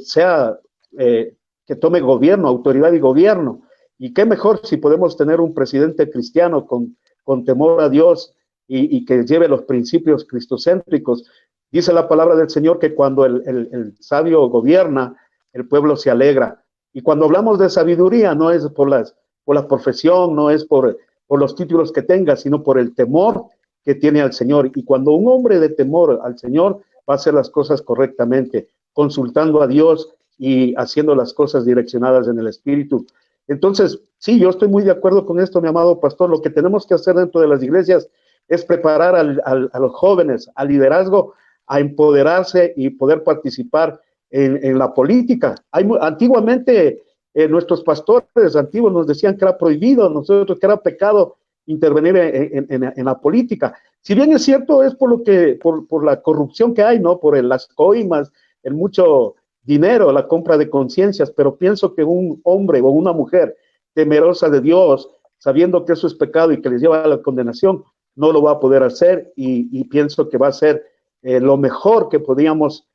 sea que tome gobierno, autoridad y gobierno. Y qué mejor si podemos tener un presidente cristiano con temor a Dios y que lleve los principios cristocéntricos. Dice la palabra del Señor que cuando el sabio gobierna, el pueblo se alegra. Y cuando hablamos de sabiduría, no es por la profesión, no es por los títulos que tenga, sino por el temor que tiene al Señor. Y cuando un hombre de temor al Señor va a hacer las cosas correctamente, consultando a Dios y haciendo las cosas direccionadas en el Espíritu. Entonces, sí, yo estoy muy de acuerdo con esto, mi amado pastor. Lo que tenemos que hacer dentro de las iglesias es preparar a los jóvenes, al liderazgo, a empoderarse y poder participar en la política. Antiguamente, nuestros pastores antiguos nos decían que era prohibido, nosotros que era pecado intervenir en la política. Si bien es cierto, es por la corrupción que hay, ¿no? Por las coimas, el mucho dinero, la compra de conciencias, pero pienso que un hombre o una mujer temerosa de Dios, sabiendo que eso es pecado y que les lleva a la condenación, no lo va a poder hacer y pienso que va a ser lo mejor que podíamos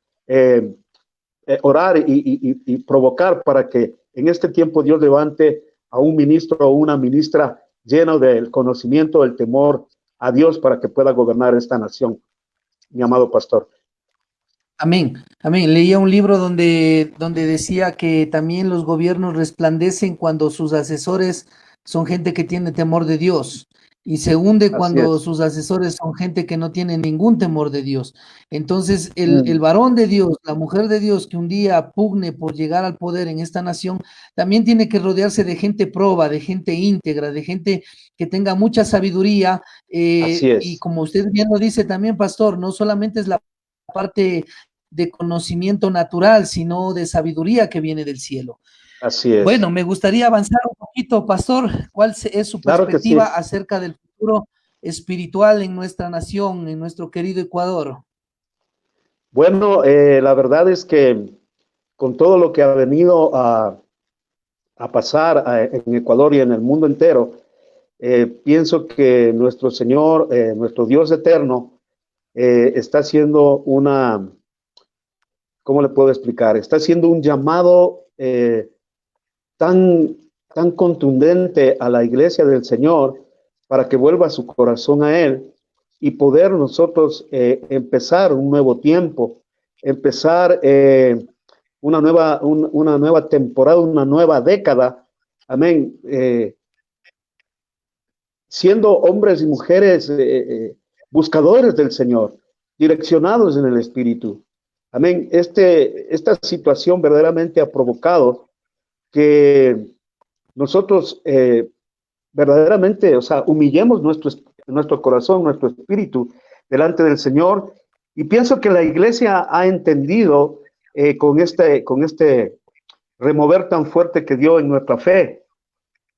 orar y provocar para que en este tiempo Dios levante a un ministro o una ministra lleno del conocimiento, del temor a Dios para que pueda gobernar esta nación, mi amado pastor. Amén, amén. Leía un libro donde decía que también los gobiernos resplandecen cuando sus asesores son gente que tiene temor de Dios. y se hunde Así cuando es. sus asesores son gente que no tiene ningún temor de Dios. Entonces, el Mm, varón de Dios, la mujer de Dios que un día pugne por llegar al poder en esta nación, también tiene que rodearse de gente proba, de gente íntegra, de gente que tenga mucha sabiduría. así Y es. como usted bien lo dice también, pastor, no solamente es la parte de conocimiento natural, sino de sabiduría que viene del cielo. Así es. Bueno, me gustaría avanzar un poquito, pastor. ¿Cuál es su Claro que perspectiva sí. acerca del futuro espiritual en nuestra nación, en nuestro querido Ecuador? Bueno, la verdad es que con todo lo que ha venido a pasar en Ecuador y en el mundo entero, pienso que nuestro Señor, nuestro Dios eterno, está haciendo una, ¿cómo le puedo explicar? Está haciendo un llamado tan, tan contundente a la iglesia del Señor para que vuelva su corazón a Él y poder nosotros empezar un nuevo tiempo, empezar una nueva temporada, una nueva década, amén, siendo hombres y mujeres buscadores del Señor, direccionados en el Espíritu. Amén. Esta situación verdaderamente ha provocado que nosotros verdaderamente, o sea, humillemos nuestro corazón, nuestro espíritu delante del Señor. Y pienso que la iglesia ha entendido con este remover tan fuerte que dio en nuestra fe.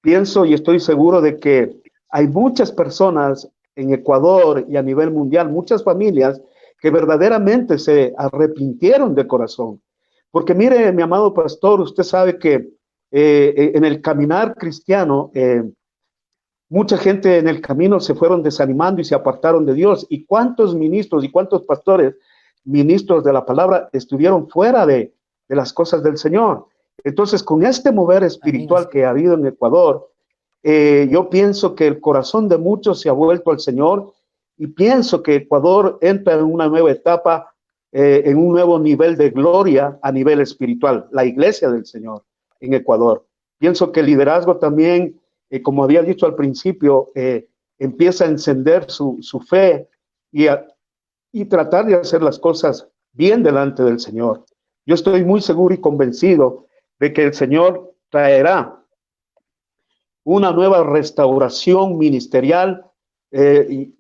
Pienso y estoy seguro de que hay muchas personas en Ecuador y a nivel mundial, muchas familias que verdaderamente se arrepintieron de corazón. Porque mire, mi amado pastor, usted sabe que en el caminar cristiano, mucha gente en el camino se fueron desanimando y se apartaron de Dios. ¿Y cuántos ministros y cuántos pastores, ministros de la palabra, estuvieron fuera de las cosas del Señor? Entonces, con este mover Amén. espiritual que ha habido en Ecuador, yo pienso que el corazón de muchos se ha vuelto al Señor y pienso que Ecuador entra en una nueva etapa, en un nuevo nivel de gloria a nivel espiritual, la iglesia del Señor en Ecuador. Pienso que el liderazgo también, como había dicho al principio, empieza a encender su fe y, y tratar de hacer las cosas bien delante del Señor. Yo estoy muy seguro y convencido de que el Señor traerá una nueva restauración ministerial.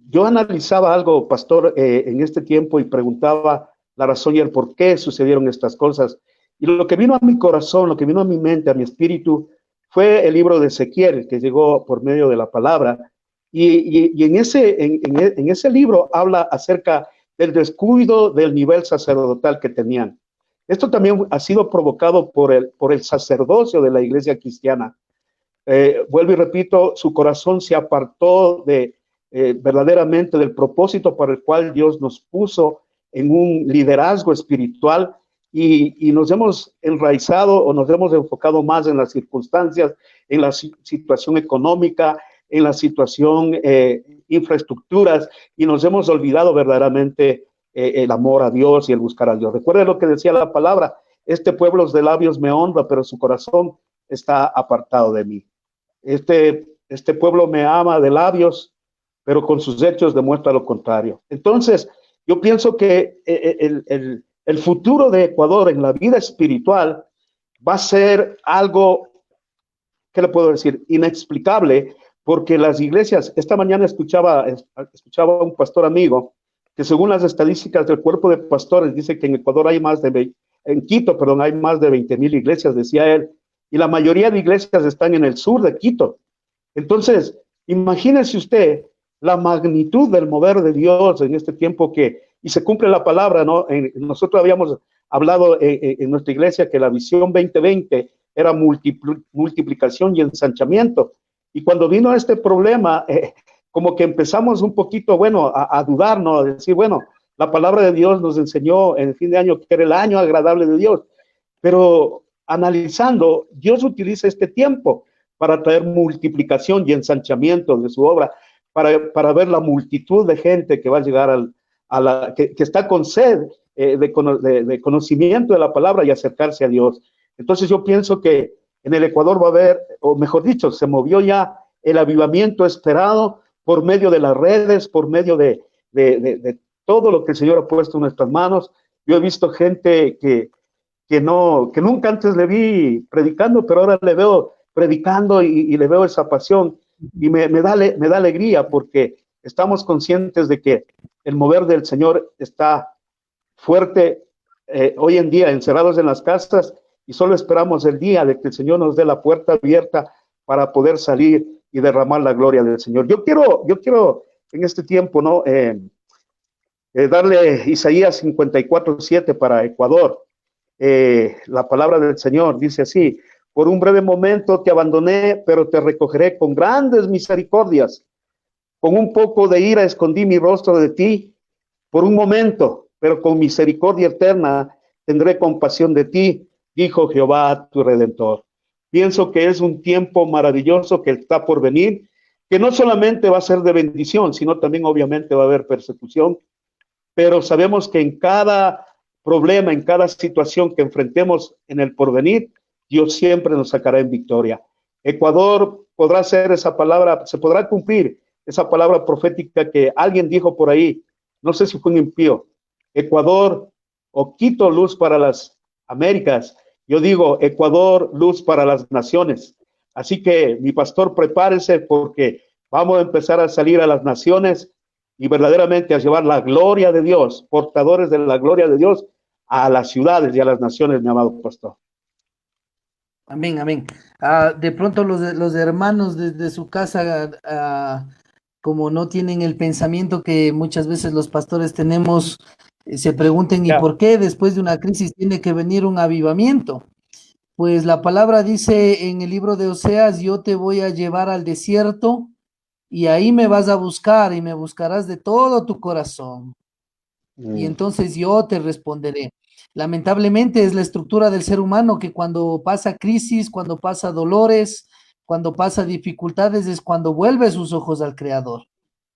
Yo analizaba algo, pastor, en este tiempo y preguntaba la razón y el por qué sucedieron estas cosas. Y lo que vino a mi corazón, lo que vino a mi mente, a mi espíritu, fue el libro de Ezequiel, que llegó por medio de la palabra. Y en ese libro habla acerca del descuido del nivel sacerdotal que tenían. Esto también ha sido provocado por el sacerdocio de la iglesia cristiana. Vuelvo y repito, su corazón se apartó de verdaderamente del propósito para el cual Dios nos puso en un liderazgo espiritual y nos hemos enraizado o nos hemos enfocado más en las circunstancias, en la situación económica, en la situación infraestructuras y nos hemos olvidado verdaderamente el amor a Dios y el buscar a Dios. Recuerden lo que decía la palabra, este pueblo de labios me honra, pero su corazón está apartado de mí. Este pueblo me ama de labios, pero con sus hechos demuestra lo contrario. Entonces, yo pienso que el futuro de Ecuador en la vida espiritual va a ser algo, ¿qué le puedo decir? Inexplicable, porque las iglesias, esta mañana escuchaba a un pastor amigo que según las estadísticas del cuerpo de pastores dice que en Ecuador hay más de, en Quito, perdón, hay más de 20,000 iglesias, decía él, y la mayoría de iglesias están en el sur de Quito. Entonces, imagínese usted la magnitud del mover de Dios en este tiempo y se cumple la palabra, ¿no? Nosotros habíamos hablado en nuestra iglesia que la visión 2020 era multiplicación y ensanchamiento. Y cuando vino este problema, como que empezamos un poquito, bueno, a dudar, ¿no? A decir, bueno, la palabra de Dios nos enseñó en el fin de año que era el año agradable de Dios. Pero analizando, Dios utiliza este tiempo para traer multiplicación y ensanchamiento de su obra, para ver la multitud de gente que va a llegar que está con sed de conocimiento de la palabra y acercarse a Dios. Entonces yo pienso que en el Ecuador va a haber, o mejor dicho, se movió ya el avivamiento esperado por medio de las redes, por medio de todo lo que el Señor ha puesto en nuestras manos. Yo he visto gente que nunca antes le vi predicando, pero ahora le veo predicando y le veo esa pasión y me da alegría porque estamos conscientes de que el mover del Señor está fuerte hoy en día, encerrados en las casas, y solo esperamos el día de que el Señor nos dé la puerta abierta para poder salir y derramar la gloria del Señor. Yo quiero en este tiempo, ¿no? Darle Isaías 54:7 para Ecuador. La palabra del Señor dice así: por un breve momento te abandoné, pero te recogeré con grandes misericordias. Con un poco de ira escondí mi rostro de ti por un momento, pero con misericordia eterna tendré compasión de ti, dijo Jehová tu Redentor. Pienso que es un tiempo maravilloso que está por venir, que no solamente va a ser de bendición, sino también obviamente va a haber persecución, pero sabemos que en cada problema, en cada situación que enfrentemos en el porvenir, Dios siempre nos sacará en victoria. Ecuador podrá ser esa palabra, se podrá cumplir esa palabra profética que alguien dijo por ahí, no sé si fue un impío: Ecuador o Quito, luz para las Américas. Yo digo Ecuador, luz para las naciones. Así que mi pastor, prepárese porque vamos a empezar a salir a las naciones y verdaderamente a llevar la gloria de Dios, portadores de la gloria de Dios, a las ciudades y a las naciones, mi amado pastor. Amén, amén. De pronto los hermanos desde su casa, como no tienen el pensamiento que muchas veces los pastores tenemos, se pregunten, ¿y por qué después de una crisis tiene que venir un avivamiento? Pues la palabra dice en el libro de Oseas: yo te voy a llevar al desierto y ahí me vas a buscar y me buscarás de todo tu corazón. Y entonces yo te responderé. Lamentablemente es la estructura del ser humano que cuando pasa crisis, cuando pasa dolores, cuando pasa dificultades, es cuando vuelve sus ojos al Creador.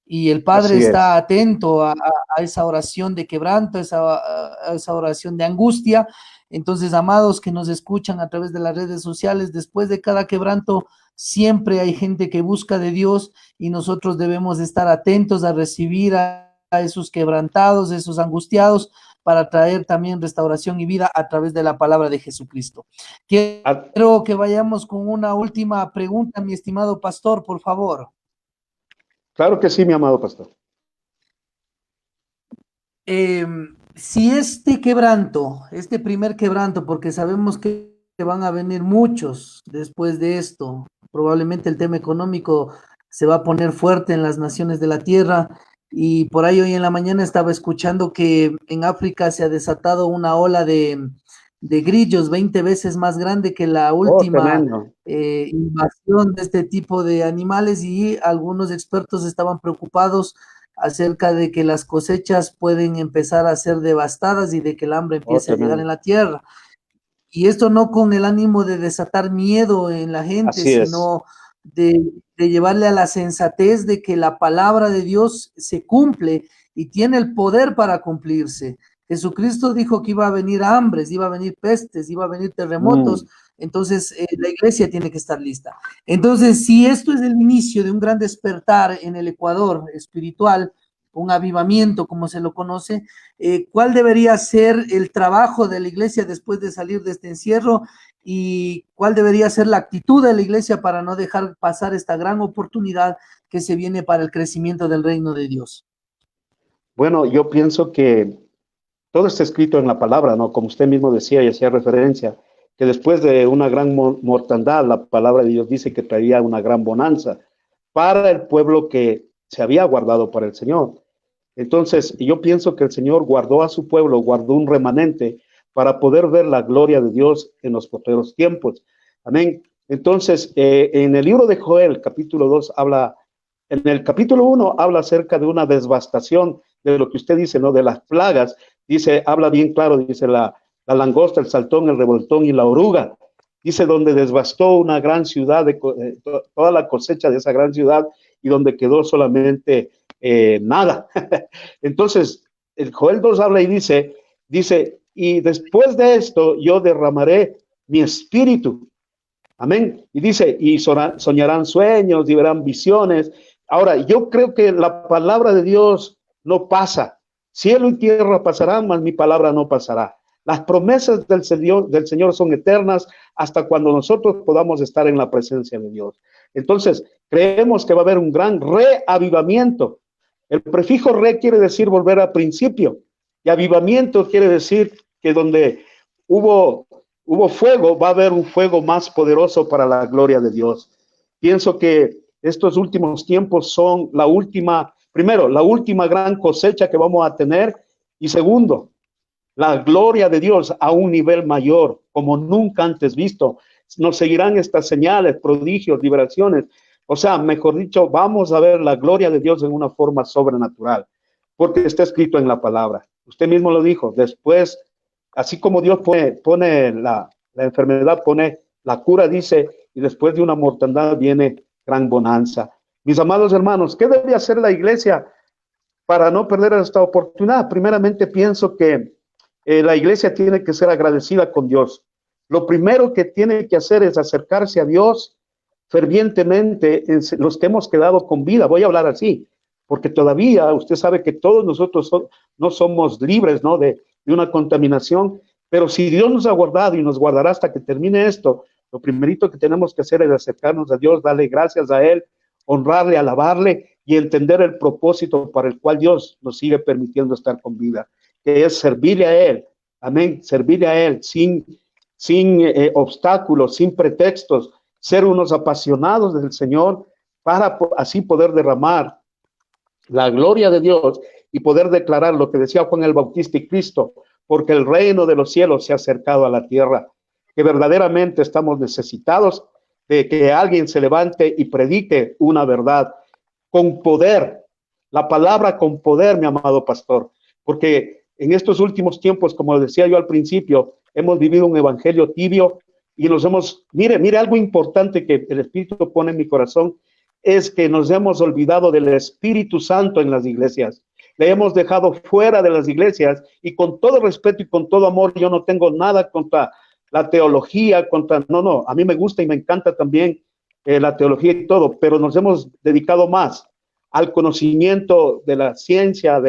Y el Padre está atento a esa oración de quebranto, a esa oración de angustia. Entonces, amados que nos escuchan a través de las redes sociales, después de cada quebranto, siempre hay gente que busca de Dios y nosotros debemos estar atentos a recibir a esos quebrantados, esos angustiados, para traer también restauración y vida a través de la palabra de Jesucristo. Quiero que vayamos con una última pregunta, mi estimado pastor, por favor. Claro que sí, mi amado pastor. Si este quebranto, este primer quebranto, porque sabemos que van a venir muchos después de esto, probablemente el tema económico se va a poner fuerte en las naciones de la tierra, y por ahí hoy en la mañana estaba escuchando que en África se ha desatado una ola de grillos 20 veces más grande que la última invasión de este tipo de animales, y algunos expertos estaban preocupados acerca de que las cosechas pueden empezar a ser devastadas y de que el hambre empiece a llegar en la tierra. Y esto no con el ánimo de desatar miedo en la gente, sino de llevarle a la sensatez de que la palabra de Dios se cumple y tiene el poder para cumplirse. Jesucristo dijo que iba a venir hambres, iba a venir pestes, iba a venir terremotos. Entonces, la iglesia tiene que estar lista. Entonces, si esto es el inicio de un gran despertar en el Ecuador espiritual, un avivamiento como se lo conoce, ¿cuál debería ser el trabajo de la iglesia después de salir de este encierro? ¿Y cuál debería ser la actitud de la iglesia para no dejar pasar esta gran oportunidad que se viene para el crecimiento del reino de Dios? Bueno, yo pienso que todo está escrito en la palabra, ¿no? Como usted mismo decía y hacía referencia, que después de una gran mortandad, la palabra de Dios dice que traía una gran bonanza para el pueblo que se había guardado para el Señor. Entonces, yo pienso que el Señor guardó a su pueblo, guardó un remanente para poder ver la gloria de Dios en los postreros tiempos. Amén. Entonces, en el libro de Joel, capítulo 2, en el capítulo 1 habla acerca de una devastación de lo que usted dice, ¿no? De las plagas. Dice, habla bien claro, dice la langosta, el saltón, el revoltón y la oruga. Dice, donde devastó una gran ciudad, toda la cosecha de esa gran ciudad, y donde quedó solamente nada. Entonces, el Joel 2 habla y dice, y después de esto yo derramaré mi espíritu. Amén. Y dice, y soñarán sueños y verán visiones, Ahora, yo creo que la palabra de Dios no pasa. Cielo y tierra pasarán, mas mi palabra no pasará. Las promesas del Señor son eternas hasta cuando nosotros podamos estar en la presencia de Dios. Entonces, creemos que va a haber un gran reavivamiento. El prefijo re quiere decir volver al principio, y avivamiento quiere decir que donde hubo fuego, va a haber un fuego más poderoso para la gloria de Dios. Pienso que estos últimos tiempos son primero, la última gran cosecha que vamos a tener, y segundo, la gloria de Dios a un nivel mayor, como nunca antes visto. Nos seguirán estas señales, prodigios, liberaciones. O sea, mejor dicho, vamos a ver la gloria de Dios en una forma sobrenatural, porque está escrito en la palabra. Usted mismo lo dijo, después, así como Dios pone la enfermedad, pone la cura, dice, y después de una mortandad viene gran bonanza. Mis amados hermanos, ¿qué debe hacer la iglesia para no perder esta oportunidad? Primeramente, pienso que la iglesia tiene que ser agradecida con Dios. Lo primero que tiene que hacer es acercarse a Dios fervientemente, los que hemos quedado con vida. Voy a hablar así, porque todavía usted sabe que todos nosotros no somos libres, ¿no?, de una contaminación, pero si Dios nos ha guardado y nos guardará hasta que termine esto, lo primerito que tenemos que hacer es acercarnos a Dios, darle gracias a Él, honrarle, alabarle y entender el propósito para el cual Dios nos sigue permitiendo estar con vida, que es servirle a Él, amén, servirle a Él sin obstáculos, sin pretextos, ser unos apasionados del Señor para así poder derramar la gloria de Dios y poder declarar lo que decía Juan el Bautista y Cristo, porque el reino de los cielos se ha acercado a la tierra, que verdaderamente estamos necesitados de que alguien se levante y predique una verdad con poder, la palabra con poder, mi amado pastor, porque en estos últimos tiempos, como decía yo al principio, hemos vivido un evangelio tibio y mire algo importante que el Espíritu pone en mi corazón, es que nos hemos olvidado del Espíritu Santo en las iglesias. Le hemos dejado fuera de las iglesias, y con todo respeto y con todo amor, yo no tengo nada contra la teología, no, a mí me gusta y me encanta también la teología y todo, pero nos hemos dedicado más al conocimiento de la ciencia,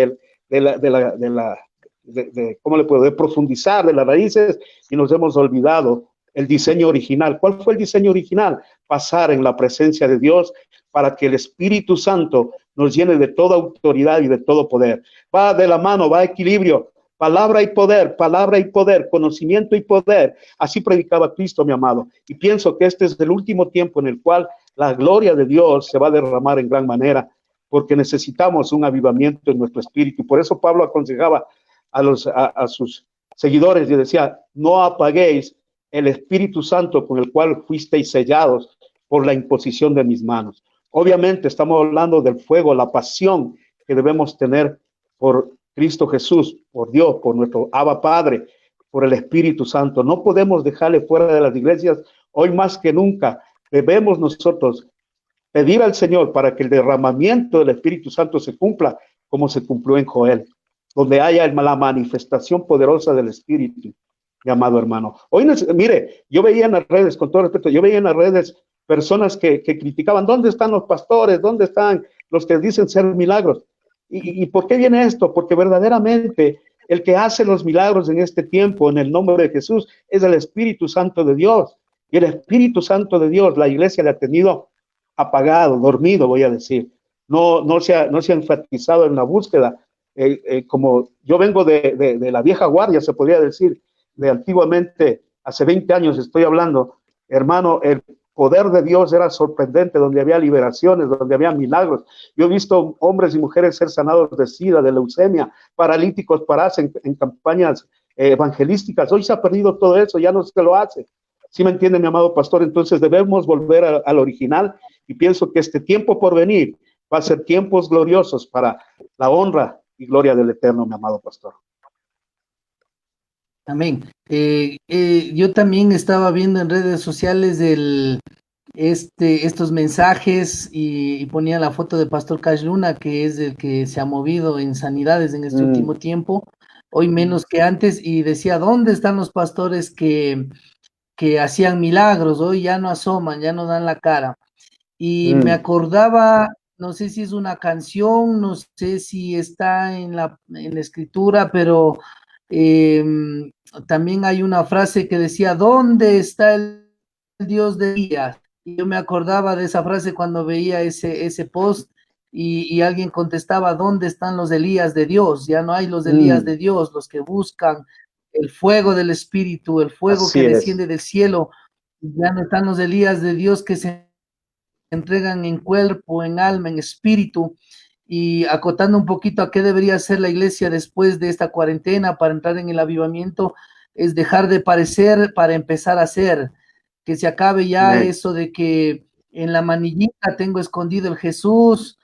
¿cómo le puedo? De profundizar de las raíces, y nos hemos olvidado el diseño original. ¿Cuál fue el diseño original? Pasar en la presencia de Dios para que el Espíritu Santo nos llene de toda autoridad y de todo poder. Va de la mano, va a equilibrio. Palabra y poder, conocimiento y poder. Así predicaba Cristo, mi amado. Y pienso que este es el último tiempo en el cual la gloria de Dios se va a derramar en gran manera, porque necesitamos un avivamiento en nuestro espíritu. Por eso Pablo aconsejaba a sus seguidores y decía: no apaguéis el Espíritu Santo con el cual fuisteis sellados por la imposición de mis manos. Obviamente estamos hablando del fuego, la pasión que debemos tener por Cristo Jesús, por Dios, por nuestro Abba Padre, por el Espíritu Santo. No podemos dejarle fuera de las iglesias. Hoy más que nunca debemos nosotros pedir al Señor para que el derramamiento del Espíritu Santo se cumpla como se cumplió en Joel, donde haya la manifestación poderosa del Espíritu, mi amado hermano. Hoy, mire, yo veía en las redes, con todo respeto, yo veía en las redes personas que criticaban: ¿dónde están los pastores? ¿Dónde están los que dicen ser milagros? ¿Y por qué viene esto? Porque verdaderamente el que hace los milagros en este tiempo, en el nombre de Jesús, es el Espíritu Santo de Dios. Y el Espíritu Santo de Dios, la iglesia le ha tenido apagado, dormido, voy a decir. No se ha enfatizado en la búsqueda. Como yo vengo de la vieja guardia, se podría decir, de antiguamente, hace 20 años estoy hablando, hermano, el poder de Dios era sorprendente, donde había liberaciones, donde había milagros. Yo he visto hombres y mujeres ser sanados de SIDA, de leucemia, paralíticos parados en campañas evangelísticas. Hoy se ha perdido todo eso, ya no se lo hace. ¿Sí me entiende, mi amado pastor? Entonces debemos volver al original, y pienso que este tiempo por venir va a ser tiempos gloriosos para la honra y gloria del Eterno, mi amado pastor. Amén. Yo también estaba viendo en redes sociales estos mensajes, y ponía la foto de Pastor Cash Luna, que es el que se ha movido en sanidades en este último tiempo, hoy menos que antes, y decía: ¿dónde están los pastores que hacían milagros? Hoy ya no asoman, ya no dan la cara. Y me acordaba no sé si es una canción, no sé si está en la escritura, pero eh, también hay una frase que decía, ¿dónde está el Dios de Elías? Y yo me acordaba de esa frase cuando veía ese post y alguien contestaba, ¿dónde están los Elías de Dios? Ya no hay los Elías Mm, de Dios, los que buscan el fuego del Espíritu, el fuego que así es. desciende del cielo. Ya no están los Elías de Dios que se entregan en cuerpo, en alma, en espíritu, y acotando un poquito a qué debería ser la iglesia después de esta cuarentena para entrar en el avivamiento, es dejar de parecer para empezar a ser, que se acabe ya Amén. eso de que en la manillita tengo escondido el Jesús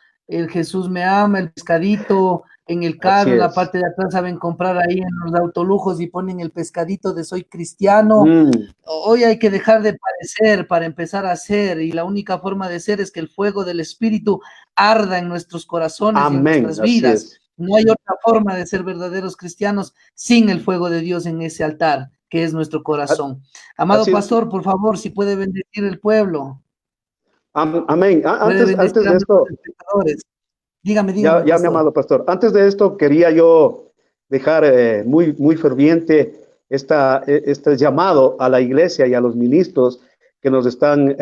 me ama, el pescadito, en el Así carro, en la es. parte de atrás saben comprar ahí en los autolujos y ponen el pescadito de soy cristiano. Mm, Hoy hay que dejar de parecer para empezar a ser, y la única forma de ser es que el fuego del Espíritu arda en nuestros corazones y en amén. nuestras Así vidas. es. No hay otra forma de ser verdaderos cristianos sin el fuego de Dios en ese altar, que es nuestro A- corazón. Amado Así es. pastor, por favor, si puede bendecir el pueblo, Amén. puede Antes bendecir a de nuestros esto, espectadores. Dígame, ya, dígame, ya, mi pastor. amado pastor, antes de esto quería yo dejar muy, muy ferviente este llamado a la iglesia y a los ministros que nos están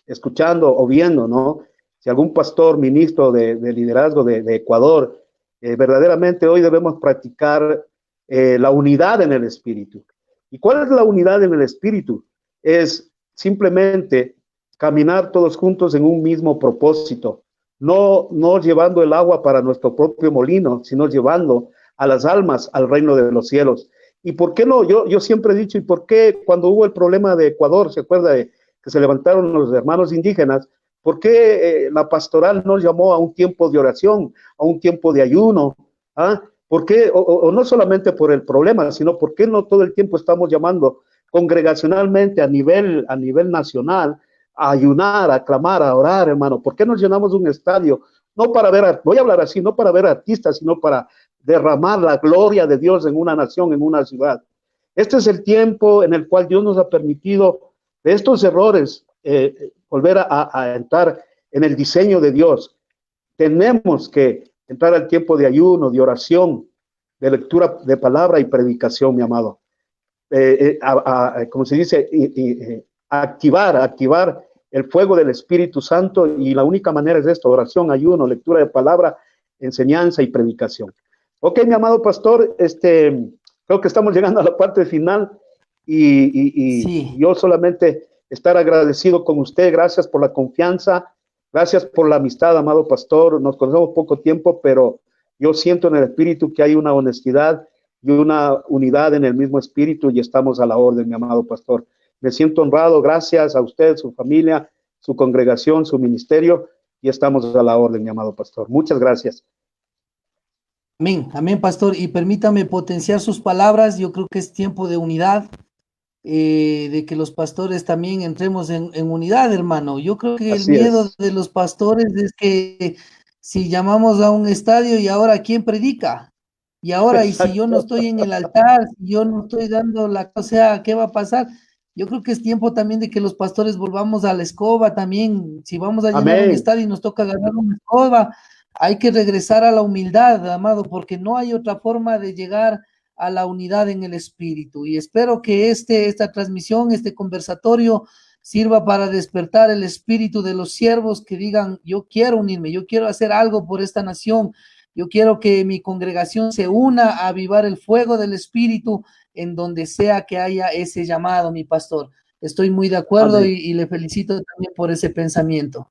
escuchando o viendo, ¿no? Si algún pastor, ministro de liderazgo de Ecuador, verdaderamente hoy debemos practicar la unidad en el espíritu. ¿Y cuál es la unidad en el espíritu? Es simplemente caminar todos juntos en un mismo propósito, no llevando el agua para nuestro propio molino, sino llevando a las almas al reino de los cielos. ¿Y por qué no? Yo siempre he dicho, ¿y por qué cuando hubo el problema de Ecuador, se acuerda de que se levantaron los hermanos indígenas? ¿Por qué la pastoral no llamó a un tiempo de oración, a un tiempo de ayuno? ¿Ah? ¿Por qué? O no solamente por el problema, sino por qué no todo el tiempo estamos llamando congregacionalmente a nivel nacional a ayunar, a clamar, a orar, hermano? ¿Por qué nos llenamos un estadio? No para ver, voy a hablar así, no para ver artistas, sino para derramar la gloria de Dios en una nación, en una ciudad. Este es el tiempo en el cual Dios nos ha permitido de estos errores volver a entrar en el diseño de Dios. Tenemos que entrar al tiempo de ayuno, de oración, de lectura de palabra y predicación, mi amado. Como se dice, activar el fuego del Espíritu Santo, y la única manera es esto: oración, ayuno, lectura de palabra, enseñanza y predicación. Ok, mi amado pastor, creo que estamos llegando a la parte final y Sí, yo solamente estar agradecido con usted. Gracias por la confianza, gracias por la amistad, amado pastor. Nos conocemos poco tiempo, pero yo siento en el espíritu que hay una honestidad y una unidad en el mismo espíritu, y estamos a la orden, mi amado pastor. Me siento honrado, gracias a usted, su familia, su congregación, su ministerio, y estamos a la orden, mi amado pastor. Muchas gracias. amén, amén, pastor. Y permítame potenciar sus palabras. Yo creo que es tiempo de unidad, de que los pastores también entremos en unidad, hermano. Yo creo que el Así miedo es. de los pastores es que si llamamos a un estadio y ahora quién predica, y ahora, y si yo no Exacto. estoy en el altar, si yo no estoy dando la, o sea, ¿qué va a pasar? Yo creo que es tiempo también de que los pastores volvamos a la escoba también. Si vamos a llenar un Amén. estadio y nos toca agarrar una escoba, hay que regresar a la humildad, amado, porque no hay otra forma de llegar a la unidad en el espíritu. Y espero que esta transmisión, este conversatorio, sirva para despertar el espíritu de los siervos que digan, yo quiero unirme, yo quiero hacer algo por esta nación, yo quiero que mi congregación se una a avivar el fuego del espíritu en donde sea que haya ese llamado, mi pastor. Estoy muy de acuerdo Amén. y le felicito también por ese pensamiento.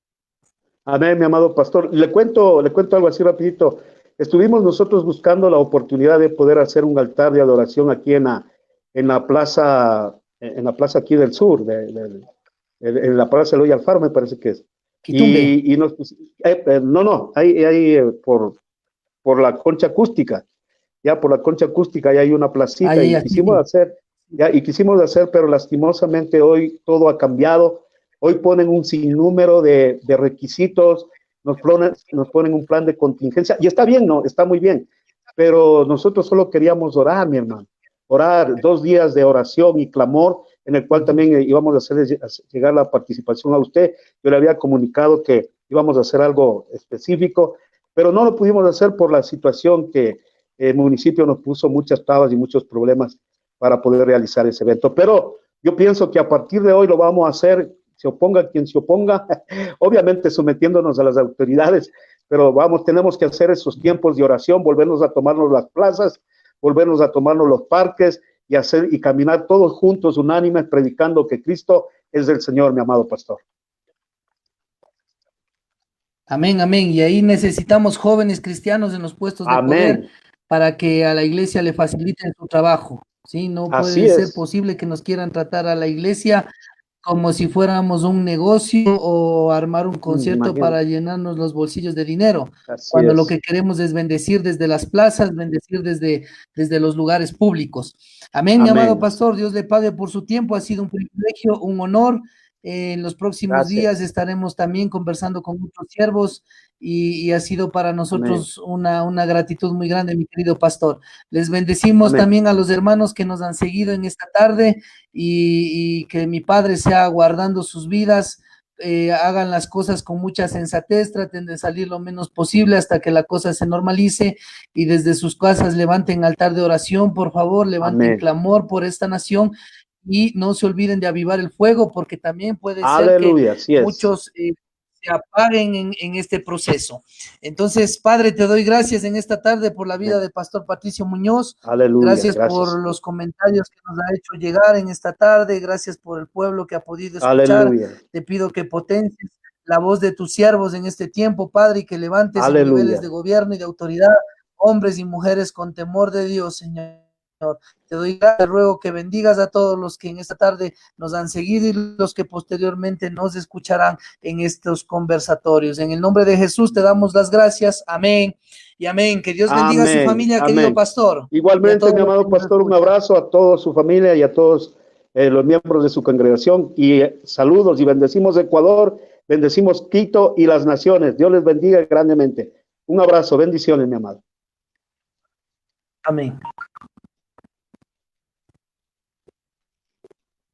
Amén, mi amado pastor. Le cuento algo así rapidito. Estuvimos nosotros buscando la oportunidad de poder hacer un altar de adoración aquí en la plaza aquí del sur, en la plaza Eloy Alfaro, me parece que es. Quitumbe, No, ahí por la concha acústica, ya por la concha acústica, ya hay una placita ahí, y aquí quisimos sí. hacer, pero lastimosamente hoy todo ha cambiado. Hoy ponen un sinnúmero de requisitos, nos ponen un plan de contingencia, y está bien, ¿no? Está muy bien, pero nosotros solo queríamos orar, mi hermano, orar 2 días de oración y clamor, en el cual Ujú. también íbamos a hacer llegar la participación a usted. Yo le había comunicado que íbamos a hacer algo específico, pero no lo pudimos hacer por la situación que el municipio nos puso muchas trabas y muchos problemas para poder realizar ese evento. Pero yo pienso que a partir de hoy lo vamos a hacer, se oponga quien se oponga, obviamente sometiéndonos a las autoridades, pero tenemos que hacer esos tiempos de oración, volvernos a tomarnos las plazas, volvernos a tomarnos los parques y caminar todos juntos, unánimes, predicando que Cristo es el Señor, mi amado pastor. Amén, amén. Y ahí necesitamos jóvenes cristianos en los puestos de poder para que a la iglesia le faciliten su trabajo. Sí, no puede ser posible que nos quieran tratar a la iglesia como si fuéramos un negocio o armar un concierto para llenarnos los bolsillos de dinero, cuando lo que queremos es bendecir desde las plazas, bendecir desde los lugares públicos. Amén, mi amado pastor, Dios le pague por su tiempo, ha sido un privilegio, un honor. En los próximos días estaremos también conversando con muchos siervos y ha sido para nosotros una gratitud muy grande, mi querido pastor. Les bendecimos también a los hermanos que nos han seguido en esta tarde y que mi Padre sea guardando sus vidas, hagan las cosas con mucha sensatez, traten de salir lo menos posible hasta que la cosa se normalice y desde sus casas levanten altar de oración, por favor, levanten clamor por esta nación. Y no se olviden de avivar el fuego, porque también puede ser que muchos se apaguen en este proceso. Entonces, Padre, te doy gracias en esta tarde por la vida de Pastor Patricio Muñoz. Gracias por los comentarios que nos ha hecho llegar en esta tarde. Gracias por el pueblo que ha podido escuchar. Te pido que potencies la voz de tus siervos en este tiempo, Padre, y que levantes en niveles de gobierno y de autoridad hombres y mujeres con temor de Dios, Señor. Te doy gracias, ruego que bendigas a todos los que en esta tarde nos han seguido y los que posteriormente nos escucharán en estos conversatorios. En el nombre de Jesús te damos las gracias. Amén y amén. Que Dios bendiga a su familia, querido pastor. Igualmente, mi amado pastor, un abrazo a toda su familia y a todos los miembros de su congregación y saludos y bendecimos Ecuador, bendecimos Quito y las naciones. Dios les bendiga grandemente. Un abrazo, bendiciones, mi amado. Amén.